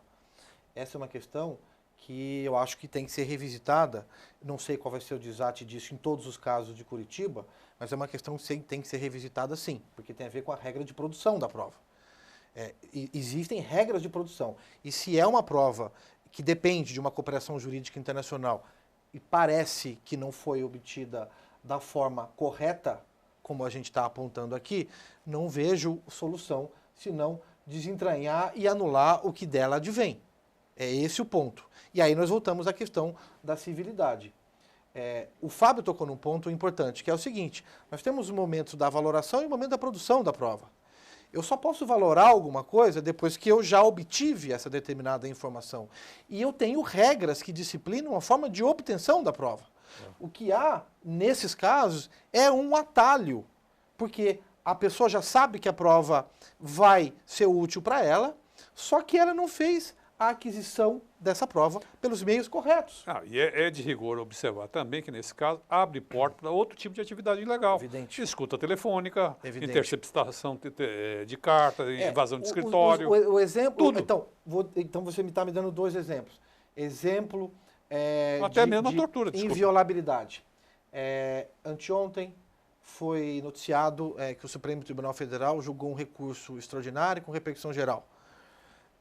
Essa é uma questão que eu acho que tem que ser revisitada. Não sei qual vai ser o desate disso em todos os casos de Curitiba, mas é uma questão que tem que ser revisitada sim, porque tem a ver com a regra de produção da prova. Existem regras de produção. E se é uma prova que depende de uma cooperação jurídica internacional e parece que não foi obtida da forma correta, como a gente está apontando aqui, não vejo solução senão desentranhar e anular o que dela advém. É esse o ponto. E aí nós voltamos à questão da civilidade. O Fábio tocou num ponto importante, que é o seguinte: nós temos o momento da valoração e o momento da produção da prova. Eu só posso valorar alguma coisa depois que eu já obtive essa determinada informação. E eu tenho regras que disciplinam a forma de obtenção da prova. O que há, nesses casos, é um atalho, porque a pessoa já sabe que a prova vai ser útil para ela, só que ela não fez a aquisição dessa prova pelos meios corretos. E é de rigor observar também que, nesse caso, abre porta para outro tipo de atividade ilegal. Evidente. Escuta telefônica, Evidente. interceptação de carta, invasão de escritório. O exemplo... Tudo. Então você está me dando 2 exemplos. Exemplo até mesmo a tortura, desculpa. Inviolabilidade. Anteontem foi noticiado que o Supremo Tribunal Federal julgou um recurso extraordinário com repercussão geral.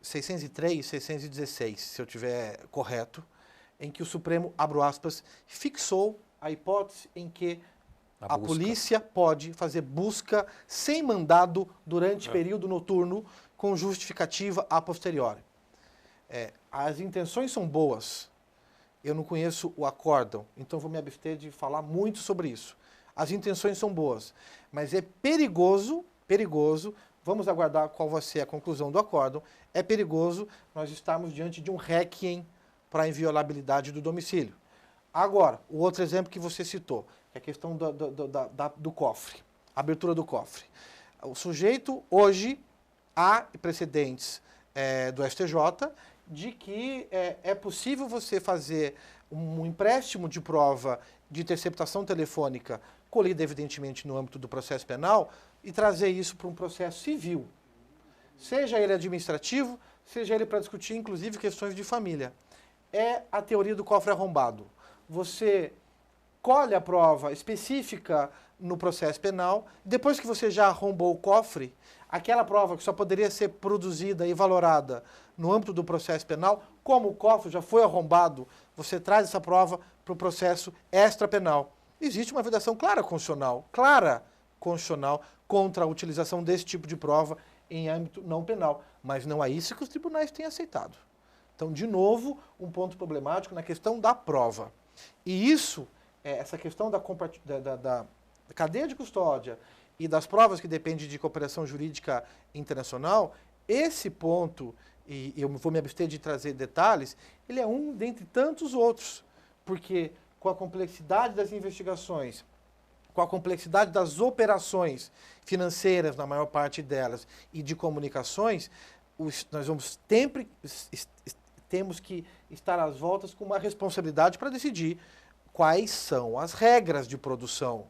603, 616, se eu tiver correto, em que o Supremo, abro aspas, fixou a hipótese em que a polícia pode fazer busca sem mandado durante período noturno com justificativa a posteriori. As intenções são boas. Eu não conheço o acórdão, então vou me abster de falar muito sobre isso. As intenções são boas, mas é perigoso, vamos aguardar qual vai ser a conclusão do acórdão, é perigoso nós estarmos diante de um réquiem para a inviolabilidade do domicílio. Agora, o outro exemplo que você citou, é a questão do cofre, a abertura do cofre. O sujeito, hoje, há precedentes do STJ de que é possível você fazer um empréstimo de prova de interceptação telefônica, colhida evidentemente no âmbito do processo penal, e trazer isso para um processo civil. Seja ele administrativo, seja ele para discutir, inclusive, questões de família. É a teoria do cofre arrombado. Você colhe a prova específica no processo penal, depois que você já arrombou o cofre, aquela prova que só poderia ser produzida e valorada no âmbito do processo penal, como o cofre já foi arrombado, você traz essa prova para o processo extrapenal. Existe uma vedação clara constitucional contra a utilização desse tipo de prova em âmbito não penal, mas não é isso que os tribunais têm aceitado. Então, de novo, um ponto problemático na questão da prova. E isso, essa questão da cadeia de custódia e das provas que dependem de cooperação jurídica internacional, esse ponto, e eu vou me abster de trazer detalhes, ele é um dentre tantos outros, porque com a complexidade das investigações, com a complexidade das operações financeiras, na maior parte delas, e de comunicações, nós vamos temos que estar às voltas com uma responsabilidade para decidir quais são as regras de produção.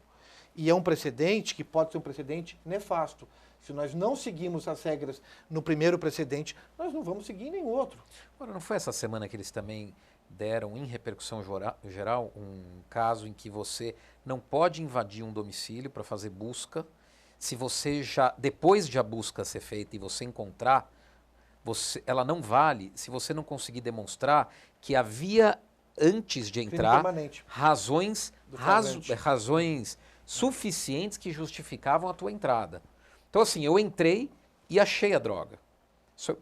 E é um precedente que pode ser um precedente nefasto. Se nós não seguimos as regras no primeiro precedente, nós não vamos seguir em nenhum outro. Agora, não foi essa semana que eles também deram em repercussão geral um caso em que você não pode invadir um domicílio para fazer busca, se você já, depois de a busca ser feita e você encontrar, ela não vale se você não conseguir demonstrar que havia, antes de entrar, razões suficientes que justificavam a tua entrada. Então, assim, eu entrei e achei a droga.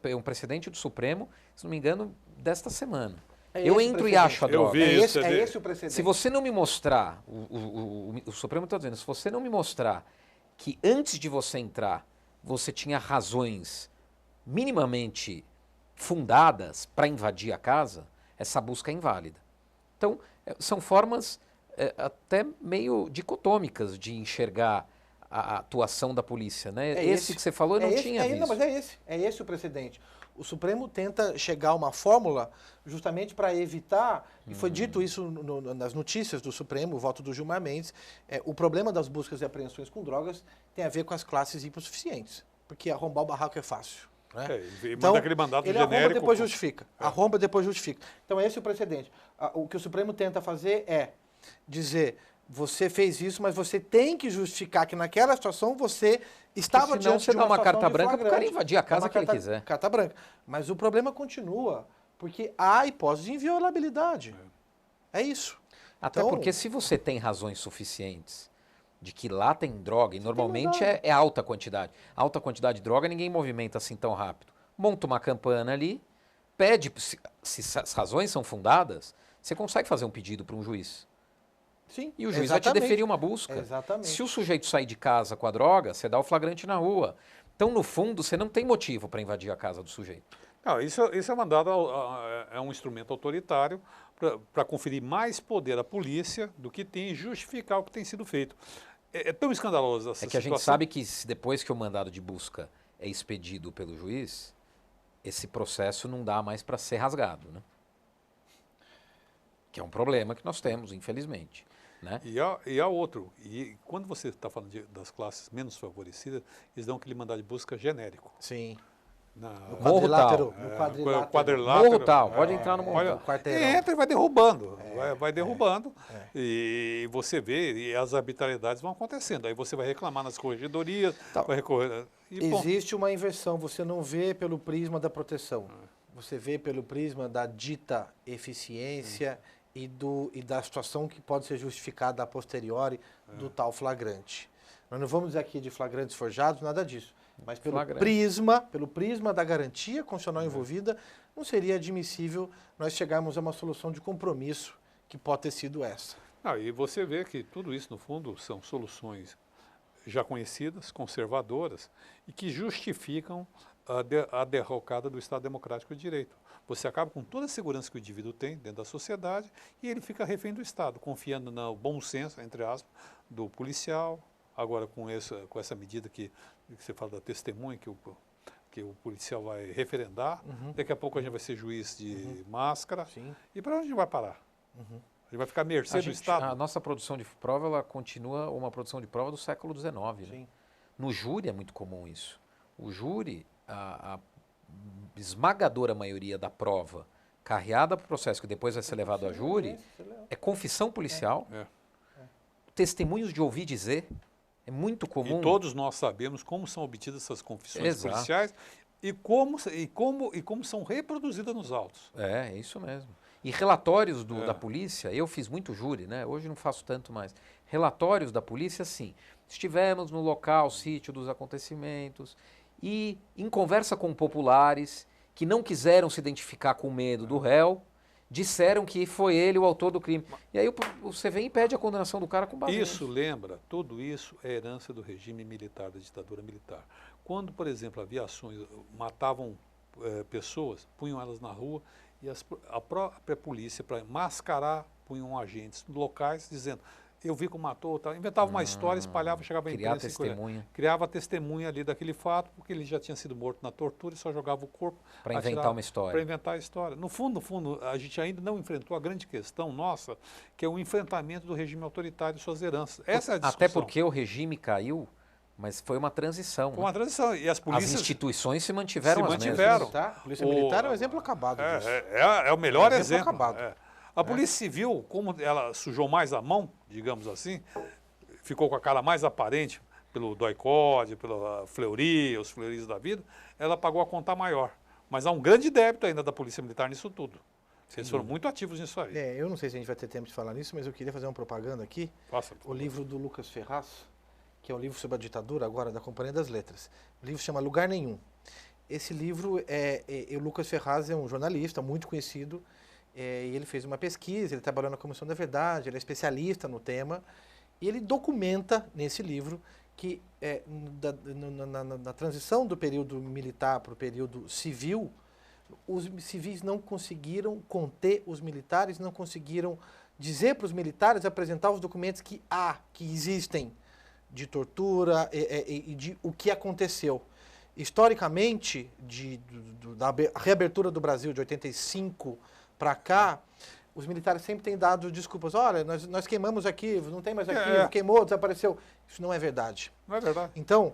É um precedente do Supremo, se não me engano, desta semana. Eu entro e acho a droga. É esse o precedente. Se você não me mostrar, o Supremo está dizendo, se você não me mostrar que antes de você entrar, você tinha razões minimamente fundadas para invadir a casa, essa busca é inválida. Então, são formas até meio dicotômicas de enxergar a atuação da polícia, né? Esse que você falou, eu não tinha visto. Não, mas é esse o precedente. O Supremo tenta chegar a uma fórmula justamente para evitar, e foi dito isso nas notícias do Supremo, o voto do Gilmar Mendes, o problema das buscas e apreensões com drogas tem a ver com as classes hipossuficientes, porque arrombar o barraco é fácil. Né? Então, aquele mandato ele genérico, arromba, depois justifica. Arromba, depois justifica. Então, esse é o precedente. O que o Supremo tenta fazer é dizer, você fez isso, mas você tem que justificar que naquela situação você estava diante de uma carta situação branca para o cara invadir a casa que ele carta, quiser. Carta branca. Mas o problema continua, porque há hipótese de inviolabilidade. É isso. Até Então, porque se você tem razões suficientes de que lá tem droga, e normalmente é alta quantidade. Alta quantidade de droga ninguém movimenta assim tão rápido. Monta uma campana ali, pede, se as razões são fundadas, você consegue fazer um pedido para um juiz. sim, E o juiz vai te deferir uma busca. Exatamente. Se o sujeito sair de casa com a droga, você dá o flagrante na rua. Então, no fundo, você não tem motivo para invadir a casa do sujeito. Não, isso é mandado, é um instrumento autoritário para conferir mais poder à polícia do que tem e justificar o que tem sido feito. É tão escandaloso essa situação. É que a gente sabe que depois que o mandado de busca é expedido pelo juiz, esse processo não dá mais para ser rasgado, né? Que é um problema que nós temos, infelizmente. Né? E há outro. E quando você está falando das classes menos favorecidas, eles dão aquele mandado de busca genérico. Sim. Morro Quadrilátero. tal. No Quadrilátero. quadrilátero. Morro tal, pode entrar no morro Olha, tal. Quarteirão. entra e vai derrubando, vai derrubando, é. e você vê, e as arbitrariedades vão acontecendo. Aí você vai reclamar nas corregedorias, vai recorrer. Existe uma inversão, você não vê pelo prisma da proteção, você vê pelo prisma da dita eficiência e da situação que pode ser justificada a posteriori do tal flagrante. Nós não vamos dizer aqui de flagrantes forjados, nada disso. Mas pelo prisma da garantia constitucional envolvida, não seria admissível nós chegarmos a uma solução de compromisso que pode ter sido essa. E você vê que tudo isso, no fundo, são soluções já conhecidas, conservadoras, e que justificam a derrocada do Estado Democrático de Direito. Você acaba com toda a segurança que o indivíduo tem dentro da sociedade e ele fica refém do Estado, confiando no bom senso, entre aspas, do policial. Agora, com essa medida que você fala da testemunha, que o policial vai referendar, daqui a pouco a gente vai ser juiz de máscara. Sim. E para onde a gente vai parar? A gente vai ficar à mercê do Estado? A nossa produção de prova, ela continua uma produção de prova do século XIX. Né? No júri é muito comum isso. O júri, a esmagadora maioria da prova carreada para o processo que depois vai ser levado a júri é confissão policial, testemunhos de ouvir dizer. É muito comum. E todos nós sabemos como são obtidas essas confissões policiais e como são reproduzidas nos autos. É isso mesmo. E relatórios da polícia, eu fiz muito júri, né? Hoje não faço tanto mais. Relatórios da polícia, sim. Estivemos no local, sítio dos acontecimentos e em conversa com populares que não quiseram se identificar com medo do réu, disseram que foi ele o autor do crime. E aí você vem e pede a condenação do cara com base nisso. Tudo isso é herança do regime militar, da ditadura militar. Quando, por exemplo, aviações matavam pessoas, punham elas na rua e a própria polícia, para mascarar, punham agentes locais dizendo: eu vi como matou, tal. Inventava uma história, espalhava, chegava a imprensa. Criava testemunha ali daquele fato, porque ele já tinha sido morto na tortura e só jogava o corpo. Para inventar uma história. Para inventar a história. No fundo, a gente ainda não enfrentou a grande questão nossa, que é o enfrentamento do regime autoritário e suas heranças. Essa é a discussão. Até porque o regime caiu, mas foi uma transição. Foi uma transição. E as polícias... As instituições se mantiveram as mesmas. A Polícia Militar é um exemplo acabado disso. É o melhor exemplo. Acabado. A Polícia Civil, como ela sujou mais a mão, digamos assim, ficou com a cara mais aparente pelo DOI-CODE, pela Fleury, os Fleuris da vida, ela pagou a conta maior. Mas há um grande débito ainda da Polícia Militar nisso tudo. Eles foram muito ativos nisso aí. Eu não sei se a gente vai ter tempo de falar nisso, mas eu queria fazer uma propaganda aqui. Faça. O livro do Lucas Ferraz, que é um livro sobre a ditadura, agora da Companhia das Letras. O livro se chama Lugar Nenhum. Esse livro, o Lucas Ferraz é um jornalista muito conhecido, e ele fez uma pesquisa, ele trabalhou na Comissão da Verdade, ele é especialista no tema, e ele documenta nesse livro que na transição do período militar para o período civil, os civis não conseguiram conter os militares, não conseguiram dizer para os militares, apresentar os documentos que existem de tortura e de o que aconteceu. Historicamente, da reabertura do Brasil de 85 para cá, os militares sempre têm dado desculpas. Olha, nós queimamos arquivos, não tem mais arquivo, queimou, desapareceu. Isso não é verdade. Não é verdade. Então,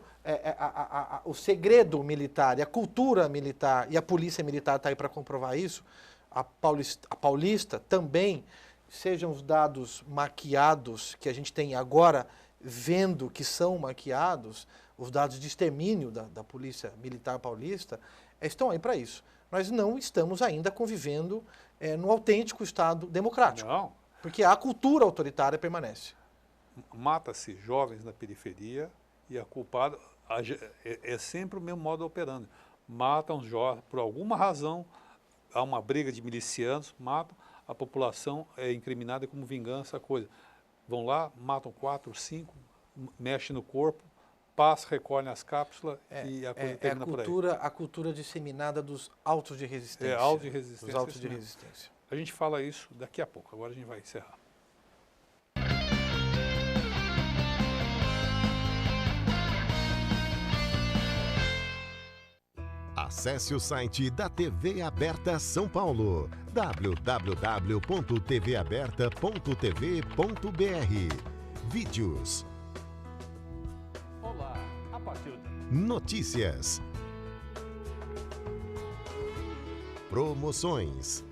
o segredo militar, e a cultura militar e a polícia militar está aí para comprovar isso. A paulista também, sejam os dados maquiados que a gente tem agora, vendo que são maquiados, os dados de extermínio da Polícia Militar Paulista, estão aí para isso. nós não estamos ainda convivendo no autêntico Estado democrático. Não. Porque a cultura autoritária permanece. Mata-se jovens na periferia e a culpada é sempre o mesmo modo operando. Matam jovens, por alguma razão, há uma briga de milicianos, matam, a população é incriminada como vingança, a coisa. Vão lá, matam 4, 5, mexem no corpo, passa, recolhem as cápsulas e a coisa termina por aí. A cultura disseminada dos autos de resistência. Autos de resistência. Os autos de resistência. A gente fala isso daqui a pouco, agora a gente vai encerrar. Acesse o site da TV Aberta São Paulo, www.tvaberta.tv.br. Vídeos. Olá, a partir de... Notícias. Promoções.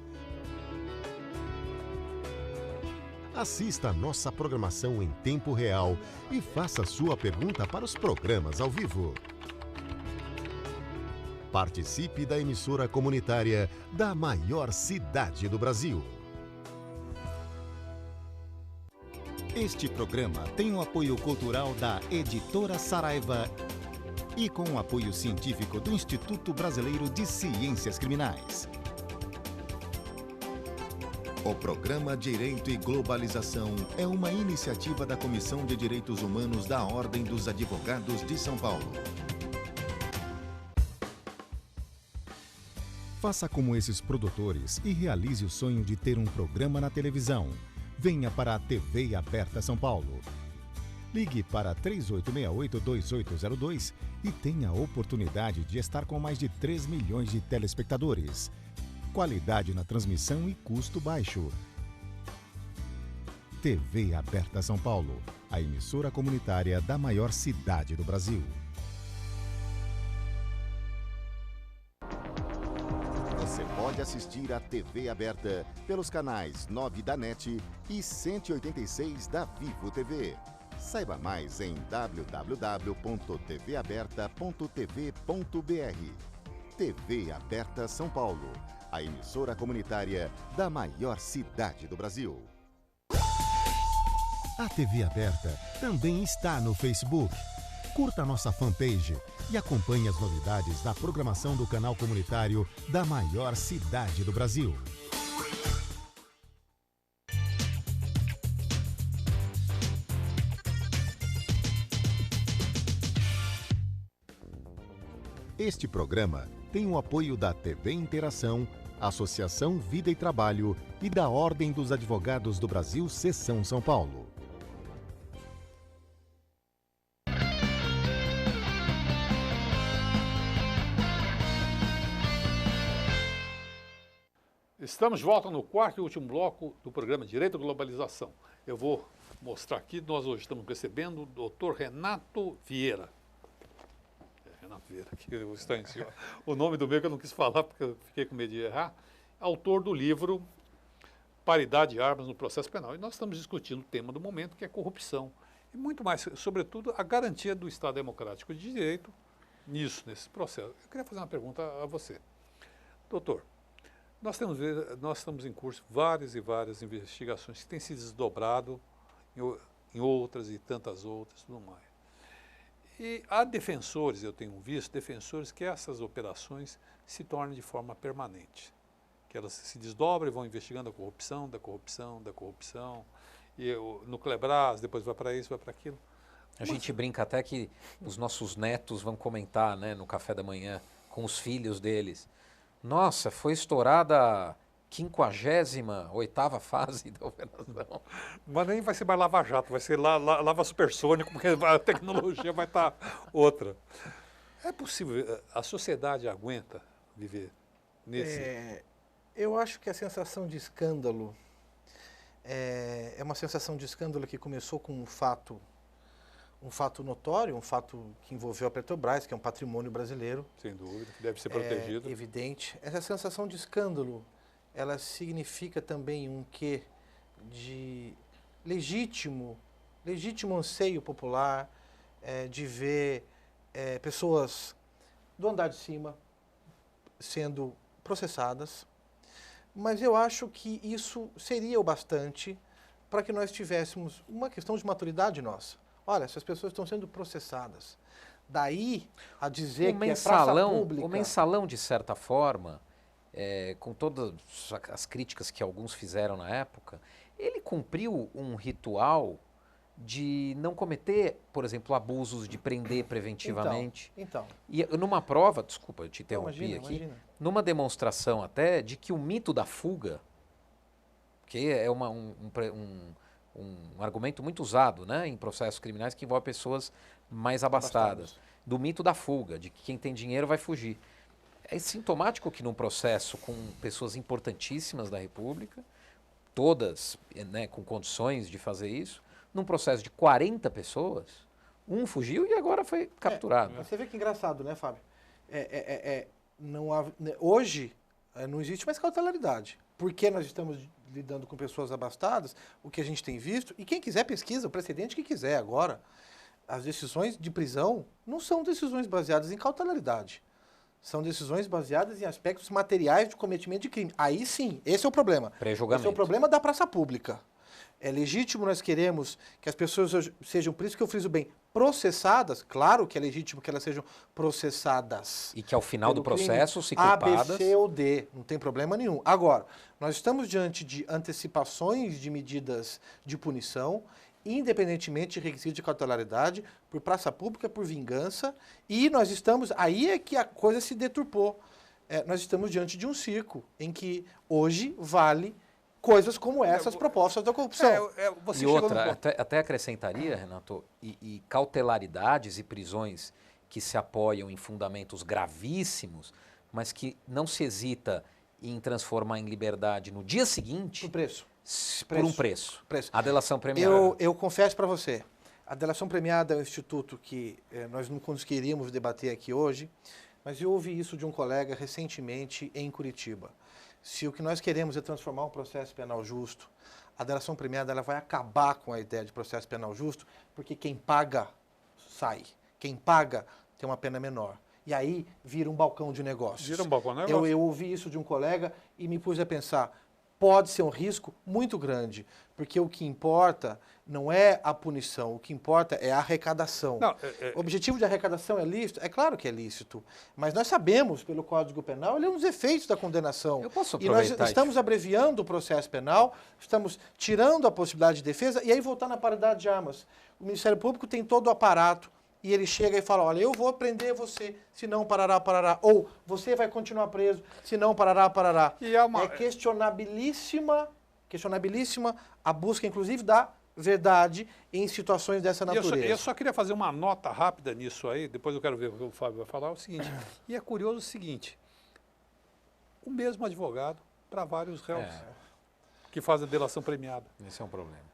Assista a nossa programação em tempo real e faça sua pergunta para os programas ao vivo. Participe da emissora comunitária da maior cidade do Brasil. Este programa tem o apoio cultural da Editora Saraiva e com o apoio científico do Instituto Brasileiro de Ciências Criminais. O programa Direito e Globalização é uma iniciativa da Comissão de Direitos Humanos da Ordem dos Advogados de São Paulo. Faça como esses produtores e realize o sonho de ter um programa na televisão. Venha para a TV Aberta São Paulo. Ligue para 3868-2802 e tenha a oportunidade de estar com mais de 3 milhões de telespectadores. Qualidade na transmissão e custo baixo. TV Aberta São Paulo, a emissora comunitária da maior cidade do Brasil. Você pode assistir a TV Aberta pelos canais 9 da NET e 186 da Vivo TV. Saiba mais em www.tvaberta.tv.br. TV Aberta São Paulo, a emissora comunitária da maior cidade do Brasil. A TV Aberta também está no Facebook. Curta nossa fanpage e acompanhe as novidades da programação do canal comunitário da maior cidade do Brasil. Este programa tem o apoio da TV Interação, Associação Vida e Trabalho e da Ordem dos Advogados do Brasil, Seção São Paulo. Estamos de volta no quarto e último bloco do programa Direito e Globalização. Eu vou mostrar aqui, nós hoje estamos recebendo o doutor Renato Vieira. Renato Vieira, que está em cima. O nome do meu que eu não quis falar porque eu fiquei com medo de errar. Autor do livro Paridade de Armas no Processo Penal. E nós estamos discutindo o tema do momento, que é corrupção. E muito mais, sobretudo, a garantia do Estado Democrático de Direito nesse processo. Eu queria fazer uma pergunta a você. Doutor, nós estamos em curso várias e várias investigações que têm se desdobrado em outras e tantas outras, tudo mais. E há defensores, eu tenho visto, defensores que essas operações se tornem de forma permanente. Que elas se desdobram e vão investigando a corrupção, da corrupção, da corrupção. E no Clebras, depois vai para isso, vai para aquilo. A gente brinca até que os nossos netos vão comentar, né, no café da manhã com os filhos deles. Nossa, foi estourada a 58ª fase da operação. Mas nem vai ser mais lava-jato, vai ser lava supersônico, porque a tecnologia vai estar outra. É possível, a sociedade aguenta viver nesse... Eu acho que a sensação de escândalo é uma sensação de escândalo que começou com um fato notório, um fato que envolveu a Petrobras, que é um patrimônio brasileiro. Sem dúvida, que deve ser protegido. É evidente. Essa sensação de escândalo, ela significa também um quê de legítimo anseio popular de ver pessoas do andar de cima sendo processadas, mas eu acho que isso seria o bastante para que nós tivéssemos uma questão de maturidade nossa. Olha, essas pessoas estão sendo processadas. Daí a dizer que é praça pública... O mensalão, de certa forma, com todas as críticas que alguns fizeram na época, ele cumpriu um ritual de não cometer, por exemplo, abusos, de prender preventivamente. Então. E numa prova, desculpa, eu te interrompi Imagina. numa demonstração até de que o mito da fuga, que é um argumento muito usado, né, em processos criminais que envolve pessoas mais abastadas, do mito da fuga, de que quem tem dinheiro vai fugir. É sintomático que num processo com pessoas importantíssimas da República, todas, né, com condições de fazer isso, num processo de 40 pessoas, um fugiu e agora foi capturado. Você vê que engraçado, né, Fábio? Hoje não existe mais cautelaridade. Porque nós estamos lidando com pessoas abastadas, o que a gente tem visto, e quem quiser pesquisa, o precedente que quiser agora, as decisões de prisão não são decisões baseadas em cautelaridade. São decisões baseadas em aspectos materiais de cometimento de crime. Aí sim, esse é o problema. Pré-julgamento. Esse é o problema da praça pública. É legítimo, nós queremos que as pessoas sejam, por isso que eu friso bem, processadas. Claro que é legítimo que elas sejam processadas. E que ao final do processo se A, culpadas... B, C ou D, não tem problema nenhum. Agora, nós estamos diante de antecipações de medidas de punição, independentemente de requisito de cautelaridade, por praça pública, por vingança, e nós estamos, aí é que a coisa se deturpou. Nós estamos diante de um circo em que hoje vale coisas como essas propostas da corrupção. E outra, até acrescentaria, Renato, e cautelaridades e prisões que se apoiam em fundamentos gravíssimos, mas que não se hesita em transformar em liberdade no dia seguinte... Por um preço. A delação premiada. Eu confesso para você, a delação premiada é um instituto que nós não conseguiríamos debater aqui hoje, mas eu ouvi isso de um colega recentemente em Curitiba. Se o que nós queremos é transformar um processo penal justo, a delação premiada ela vai acabar com a ideia de processo penal justo, porque quem paga sai. Quem paga tem uma pena menor. E aí vira um balcão de negócios. Vira um balcão de negócios. Eu ouvi isso de um colega e me pus a pensar, pode ser um risco muito grande, porque o que importa não é a punição, o que importa é a arrecadação. O objetivo de arrecadação é lícito? É claro que é lícito, mas nós sabemos, pelo Código Penal, ele é um dos efeitos da condenação. Eu posso e nós aproveitar estamos abreviando o processo penal, estamos tirando a possibilidade de defesa, e aí voltar na paridade de armas. O Ministério Público tem todo o aparato, e ele chega e fala, olha, eu vou prender você, se não parará, parará. Ou você vai continuar preso, se não parará, parará. É questionabilíssima a busca, inclusive, da verdade em situações dessa natureza. Eu só queria fazer uma nota rápida nisso aí, depois eu quero ver o que o Fábio vai falar, é o seguinte, e é curioso o seguinte, o mesmo advogado para vários réus que fazem a delação premiada. Esse é um problema.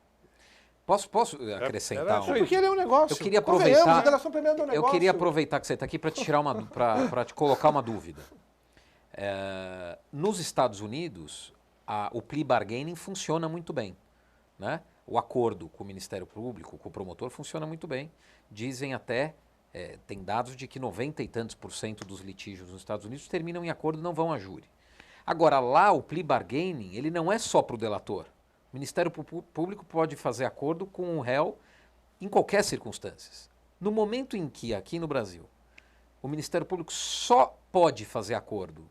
Posso acrescentar? Porque ele é um negócio. Eu queria aproveitar. A delação premiada é um negócio. Eu queria aproveitar que você está aqui para te colocar uma dúvida. Nos Estados Unidos, o plea bargaining funciona muito bem, né? O acordo com o Ministério Público, com o promotor, funciona muito bem. Dizem até, tem dados de que 90 e tantos % dos litígios nos Estados Unidos terminam em acordo e não vão a júri. Agora, lá o plea bargaining, ele não é só para o delator. O Ministério Público pode fazer acordo com o réu em qualquer circunstância. No momento em que, aqui no Brasil, o Ministério Público só pode fazer acordo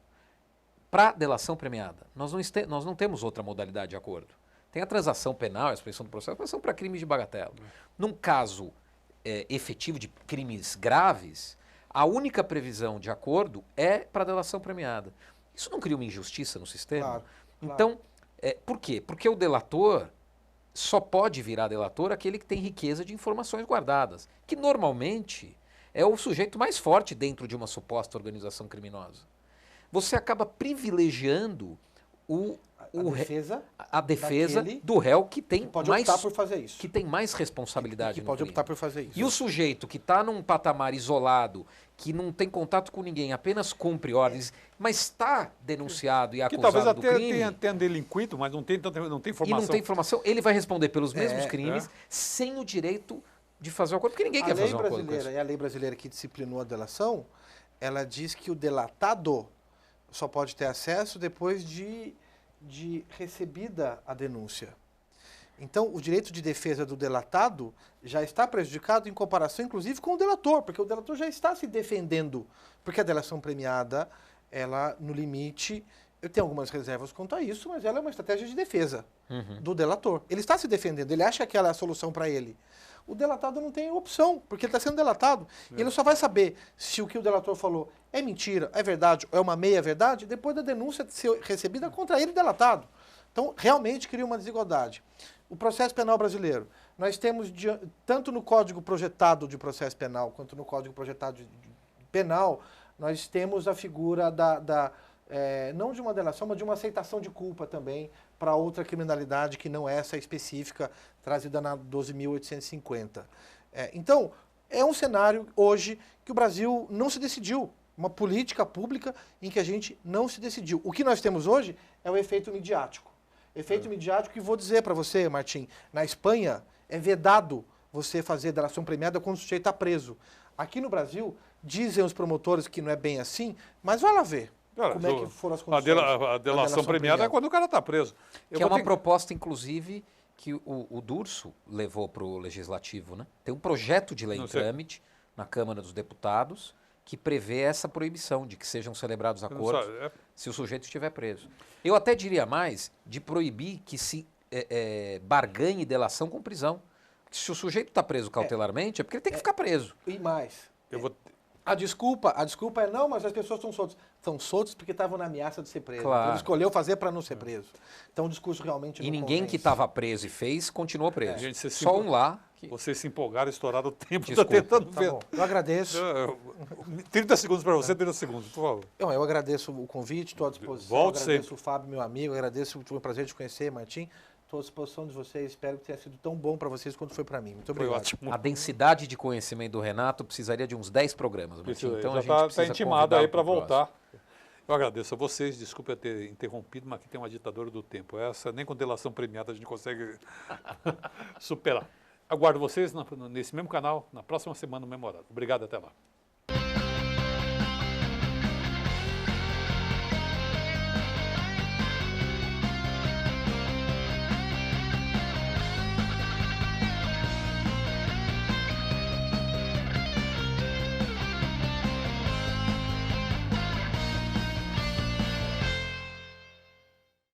para delação premiada, nós não temos outra modalidade de acordo. Tem a transação penal, a expressão do processo, mas são para crimes de bagatela. Num caso efetivo de crimes graves, a única previsão de acordo é para delação premiada. Isso não cria uma injustiça no sistema? Claro. Então, por quê? Porque o delator só pode virar delator aquele que tem riqueza de informações guardadas, que normalmente é o sujeito mais forte dentro de uma suposta organização criminosa. Você acaba privilegiando a defesa do réu que tem pode optar por fazer isso. Que tem mais responsabilidade que pode optar por fazer isso. E o sujeito que está num patamar isolado, que não tem contato com ninguém, apenas cumpre ordens, mas está denunciado e acusado talvez do crime... até tenha delinquido, mas não tem informação. E não tem informação, ele vai responder pelos mesmos crimes sem o direito de fazer o acordo, porque ninguém quer fazer um acordo com isso. A lei brasileira que disciplinou a delação, ela diz que o delatado só pode ter acesso depois de recebida a denúncia. Então, o direito de defesa do delatado já está prejudicado em comparação, inclusive, com o delator, porque o delator já está se defendendo, porque a delação premiada, ela, no limite, eu tenho algumas reservas quanto a isso, mas ela é uma estratégia de defesa do delator. Ele está se defendendo, ele acha que aquela é a solução para ele. O delatado não tem opção, porque ele está sendo delatado. E ele só vai saber se o que o delator falou é mentira, é verdade, ou é uma meia-verdade, depois da denúncia ser recebida contra ele, delatado. Então, realmente cria uma desigualdade. O processo penal brasileiro, nós temos, tanto no Código Projetado de Processo Penal, quanto no Código Projetado de Penal, nós temos a figura não de uma delação, mas de uma aceitação de culpa também para outra criminalidade que não é essa específica trazida na 12.850. Então, é um cenário hoje que o Brasil não se decidiu, uma política pública em que a gente não se decidiu. O que nós temos hoje é o efeito midiático. Efeito midiático que vou dizer para você, Martim, na Espanha é vedado você fazer delação premiada quando o sujeito está preso. Aqui no Brasil, dizem os promotores que não é bem assim, mas vai lá ver. Como é que foram as condições? A delação premiada é quando o cara está preso. Que é uma proposta, inclusive, que o Durso levou para o Legislativo, né? Tem um projeto de lei em trâmite na Câmara dos Deputados que prevê essa proibição de que sejam celebrados acordos se o sujeito estiver preso. Eu até diria mais de proibir que se barganhe delação com prisão. Porque se o sujeito está preso cautelarmente, é porque ele tem que ficar preso. E mais. A desculpa é não, mas as pessoas estão soltas. Estão soltas porque estavam na ameaça de ser preso. Claro. Ele escolheu fazer para não ser preso. Então o discurso realmente não E ninguém convence. que estava preso e fez, continuou preso. Gente, Só um lá. Vocês se empolgaram, estouraram o tempo. Desculpa. Estou tentando Tá ver. bom. Eu agradeço. 30 segundos para você, 30 segundos, por favor. Eu agradeço o convite, estou à disposição. Volte agradeço sempre. o Fábio, meu amigo. Agradeço, foi um prazer te conhecer, Martim. Estou à disposição de vocês. Espero que tenha sido tão bom para vocês quanto foi para mim. Muito Foi obrigado. ótimo. A densidade de conhecimento do Renato precisaria de uns 10 programas. Martim. Então a gente já precisa está intimado convidá-lo aí para pro próximo. voltar. Eu agradeço a vocês, desculpe eu ter interrompido, mas aqui tem uma ditadura do tempo. Essa nem com delação premiada a gente consegue superar. Aguardo vocês nesse mesmo canal, na próxima semana, no mesmo horário. Obrigado, até lá.